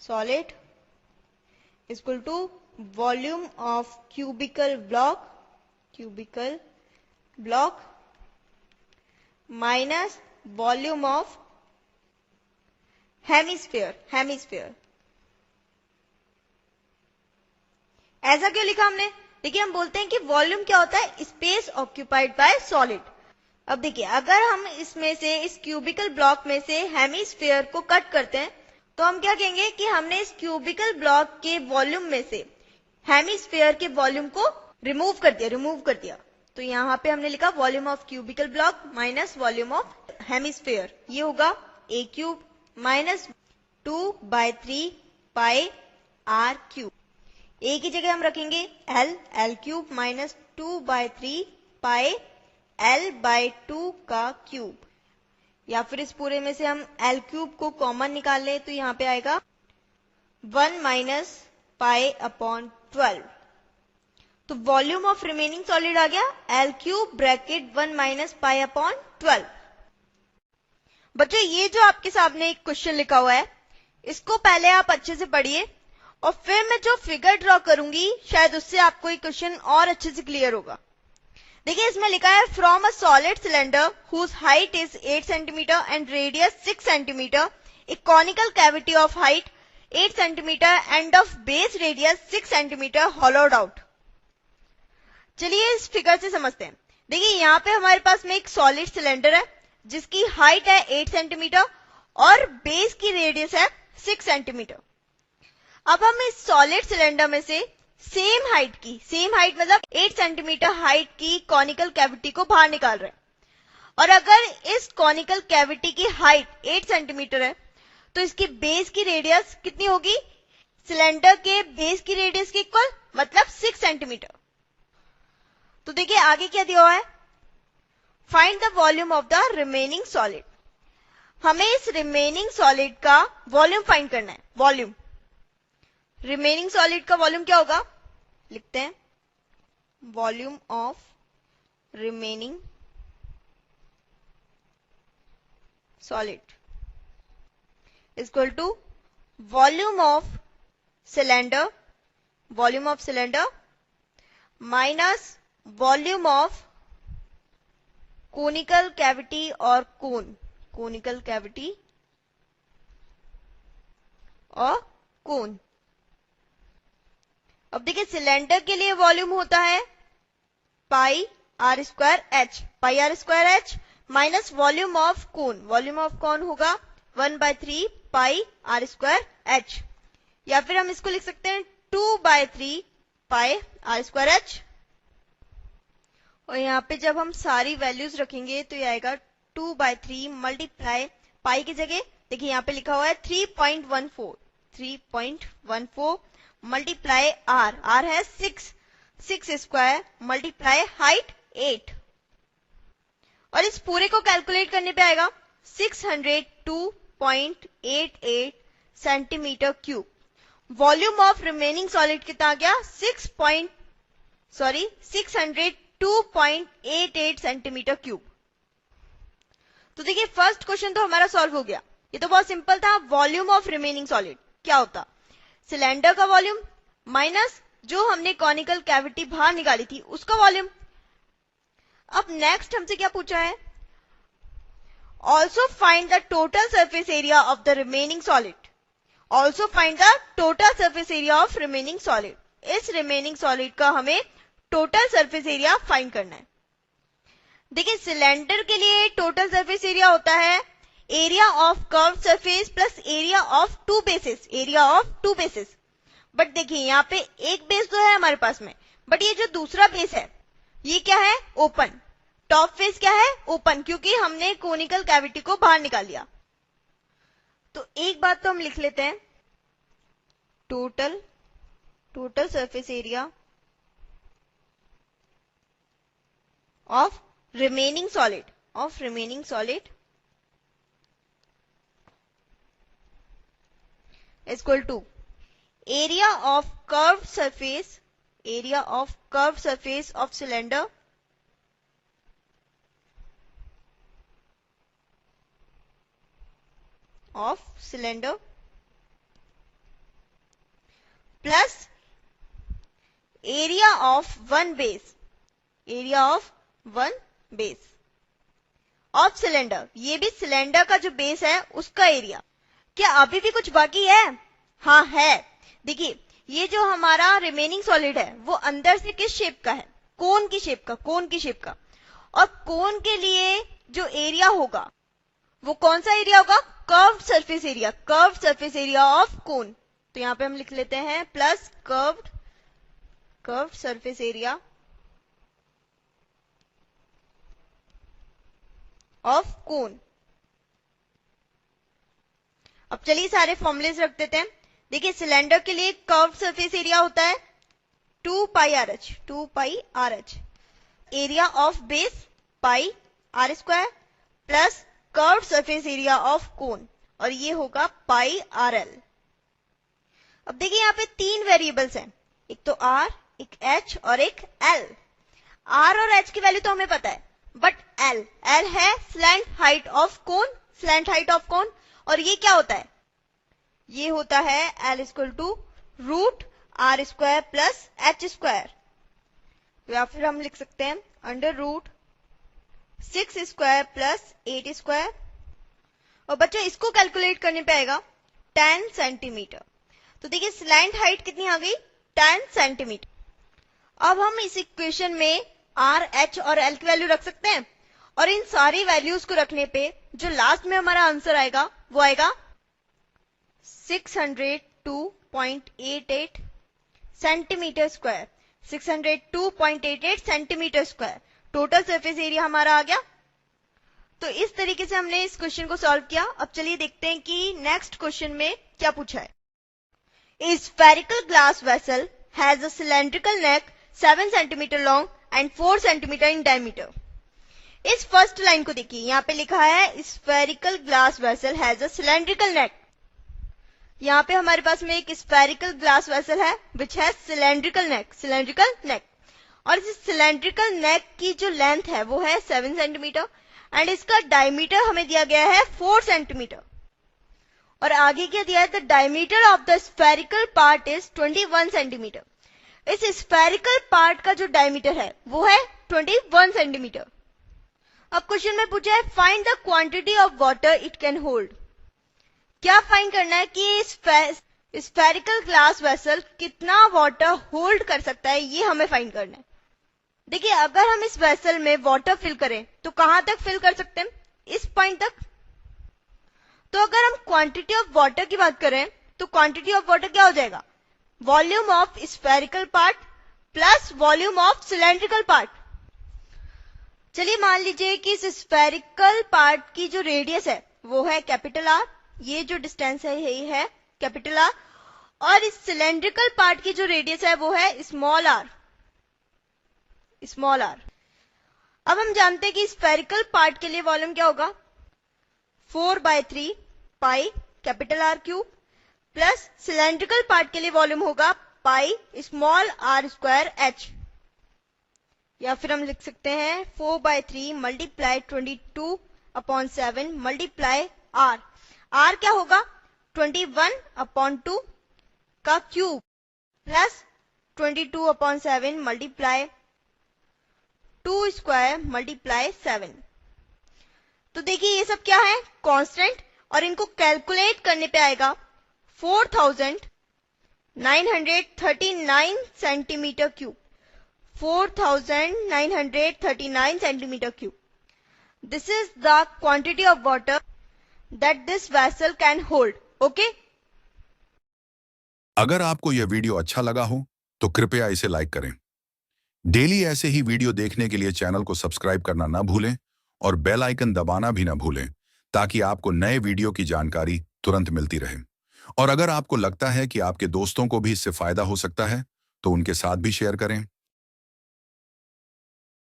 solid equal to volume of cubical block minus volume of hemisphere. ऐसा क्यों लिखा हमने? देखिए हम बोलते हैं कि वॉल्यूम क्या होता है? Space occupied by solid. अब देखिए अगर हम इसमें से इस क्यूबिकल ब्लॉक में से हेमिस्फेयर को कट करते हैं तो हम क्या कहेंगे कि हमने इस क्यूबिकल ब्लॉक के वॉल्यूम में से हेमिस्फेयर के वॉल्यूम को रिमूव कर दिया। तो यहाँ पे हमने लिखा volume of cubical block minus volume of hemisphere, ये होगा a cube minus 2/3 pi r cube. a की जगह हम रखेंगे l क्यूब माइनस 2/3 पाई l/2 का क्यूब, या फिर इस पूरे में से हम l क्यूब को कॉमन निकाल लें तो यहाँ पे आएगा 1 माइनस पाई अपॉन 12। तो वॉल्यूम ऑफ रिमेनिंग सॉलिड आ गया l cube bracket 1 minus pi upon 12। बच्चों ये जो आपके सामने एक क्वेश्चन लिखा हुआ है, इसको पहले आप अच्छे से पढ़िए और फिर मैं जो फिगर ड्रॉ करूंगी शायद उससे आपको ये क्वेश्चन और अच्छे से क्लियर होगा। देखिए इसमें लिखा है from a solid cylinder whose height is 8 centimetre and radius 6 centimetre, a conical cavity of height 8 centimetre and of base radius 6 centimetre hollowed out. चलिए इस फिगर से समझते हैं। देखिए यहाँ पे हमारे पास में एक सॉलिड सिलेंडर है जिसकी हाइट है 8 सेंटीमीटर और बेस की रेडियस है 6 सेंटीमीटर। अब हम इस सॉलिड सिलेंडर में से सेम हाइट मतलब 8 सेंटीमीटर हाइट की कॉनिकल कैविटी को बाहर निकाल रहे हैं, और अगर इस कॉनिकल कैविटी की हाइट 8 सेंटीमीटर है तो इसकी बेस की रेडियस कितनी होगी, सिलेंडर के बेस की रेडियस के इक्वल, मतलब 6 सेंटीमीटर। तो देखिए आगे क्या दिया हुआ है, find the volume of the remaining solid. हमें इस रिमेनिंग सॉलिड का वॉल्यूम फाइंड करना है। वॉल्यूम, रिमेनिंग सॉलिड का वॉल्यूम क्या होगा, लिखते हैं volume of remaining solid equal to volume of cylinder minus volume of conical cavity और कोनिकल कैविटी और कोन। अब देखिए सिलेंडर के लिए वॉल्यूम होता है pi are square H minus volume of cone होगा 1/3 पाई आर स्क्वायर एच, या फिर हम इसको लिख सकते हैं 2/3 पाई आर स्क्वायर एच। और यहाँ पे जब हम सारी वैल्यूज रखेंगे तो ये आएगा 2/3 मल्टीप्लाई पाई की जगह देखिए यहाँ पे लिखा हुआ है 3.14 मल्टीप्लाई आर है 6 स्क्वायर मल्टीप्लाई हाइट 8, और इस पूरे को कैलकुलेट करने पे आएगा 602.88 centimetre cube. Volume of remaining solid कितना आ गया 602.88 सेंटीमीटर क्यूब। तो देखिए फर्स्ट क्वेश्चन तो हमारा सॉल्व हो गया, ये तो बहुत सिंपल था। वॉल्यूम ऑफ रिमेनिंग सॉलिड क्या होता, सिलेंडर का वॉल्यूम माइनस जो हमने कॉनिकल कैविटी बाहर निकाली थी उसका वॉल्यूम। अब नेक्स्ट हमसे क्या पूछा है, also find the total surface area of the remaining solid. Also find the total surface area of remaining solid. इस रिमेनिंग सॉलिड का हमें टोटल सरफेस एरिया फाइंड करना है। देखिए सिलेंडर के लिए टोटल सरफेस एरिया होता है area of curve surface plus area of two bases. But देखिए यहाँ पे एक बेस तो है हमारे पास में, बट ये जो दूसरा बेस है ये क्या है, ओपन। टॉप फेस क्या है, ओपन, क्योंकि हमने कोनिकल कैविटी को बाहर निकाल लिया। तो एक बात तो हम लिख लेते हैं, total surface area of remaining solid equal to area of curve surface of cylinder plus area of one base of cylinder. ये भी सिलेंडर का जो बेस है उसका एरिया। क्या अभी भी कुछ बाकी है? हाँ है। देखिए ये जो हमारा रिमेनिंग सॉलिड है वो अंदर से किस शेप का है, कोन की शेप का। और कोन के लिए जो एरिया होगा वो कौन सा एरिया होगा, कर्व्ड सरफेस एरिया ऑफ कोन। तो यहां पे हम लिख लेते हैं plus curved surface area of cone. अब चलिए सारे फॉर्मूलेस रख देते हैं। देखिए सिलेंडर के लिए कर्व सरफेस एरिया होता है 2 pi R H, 2 pi are H. Area of base pi are square plus curve surface area of cone, और ये होगा पाई आर एल। अब देखिए यहाँ पे 3 वेरिएबल्स हैं, एक तो आर, एक एच और एक एल। आर और एच की वैल्यू तो हमें पता है, बट एल है slant height of cone, slant height of cone, और ये क्या होता है, ये होता है L equal to root R square plus H square, या फिर हम लिख सकते हैं अंडर रूट 6 स्क्वायर प्लस 8 स्क्वायर। और बच्चों इसको कैलकुलेट करने पे आएगा 10 सेंटीमीटर। तो देखिए स्लैंट हाइट कितनी आ गई, 10 सेंटीमीटर। अब हम इस इक्वेशन में आर, एच और एल की वैल्यू रख सकते हैं, और इन सारी वैल्यूज को रखने पे जो लास्ट में हमारा आंसर आएगा वो आएगा 602.88 centimetre square, 602.88 centimetre square total surface area हमारा आ गया। तो इस तरीके से हमने इस क्वेश्चन को सॉल्व किया। अब चलिए देखते हैं कि नेक्स्ट क्वेश्चन में क्या पूछा है। A spherical glass vessel has a cylindrical neck 7 centimeter long and 4 centimeter in diameter. इस फर्स्ट लाइन को देखिए, यहाँ पे लिखा है spherical glass vessel has a cylindrical neck. यहाँ पे हमारे पास में एक spherical glass vessel है which has cylindrical neck, और इस cylindrical neck की जो लेंथ है वो है 7 सेंटीमीटर एंड इसका डायमीटर हमें दिया गया है 4 सेंटीमीटर। और आगे क्या दिया है, the diameter of the spherical part is 21 centimetre. इस स्फेरिकल पार्ट का जो डायमीटर है वो है 21 सेंटीमीटर। अब क्वेश्चन में पूछा है find the quantity of water it can hold. क्या फाइंड करना है कि स्फेरिकल ग्लास वेसल कितना वाटर होल्ड कर सकता है, ये हमें फाइंड करना है। देखिए अगर हम इस वेसल में वाटर फिल करें तो कहां तक फिल कर सकते हैं, इस पॉइंट तक। तो अगर हम क्वांटिटी ऑफ वाटर की बात करें तो क्वांटिटी ऑफ वाटर क्या हो जाएगा, volume of spherical part plus volume of cylindrical part. चलिए मान लीजिए कि इस स्फेरिकल पार्ट की जो रेडियस है वो है कैपिटल आर, ये जो डिस्टेंस है यही है कैपिटल आर, और इस सिलेंड्रिकल पार्ट की जो रेडियस है वो है स्मॉल आर। अब हम जानते हैं कि स्फेरिकल पार्ट के लिए वॉल्यूम क्या होगा, 4/3 pi capital R cube plus cylindrical part के लिए वॉल्यूम होगा pi small are square H, या फिर हम लिख सकते हैं 4/3 मल्टीप्लाई 22/7 मल्टीप्लाई आर। आर क्या होगा 21/2 का cube plus 22/7 multiply 2 square multiply 7। तो देखिए ये सब क्या है, कांस्टेंट, और इनको कैलकुलेट करने पे आएगा 4939 centimetre cube, 4939 centimetre cube. This is the quantity of water that this vessel can hold. Okay, अगर आपको यह वीडियो अच्छा लगा हो तो कृपया इसे लाइक करें। डेली ऐसे ही वीडियो देखने के लिए चैनल को सब्सक्राइब करना ना भूलें और बेल आइकन दबाना भी ना भूलें, ताकि आपको नए वीडियो की जानकारी तुरंत मिलती रहे। और अगर आपको लगता है कि आपके दोस्तों को भी इससे फायदा हो सकता है तो उनके साथ भी शेयर करें।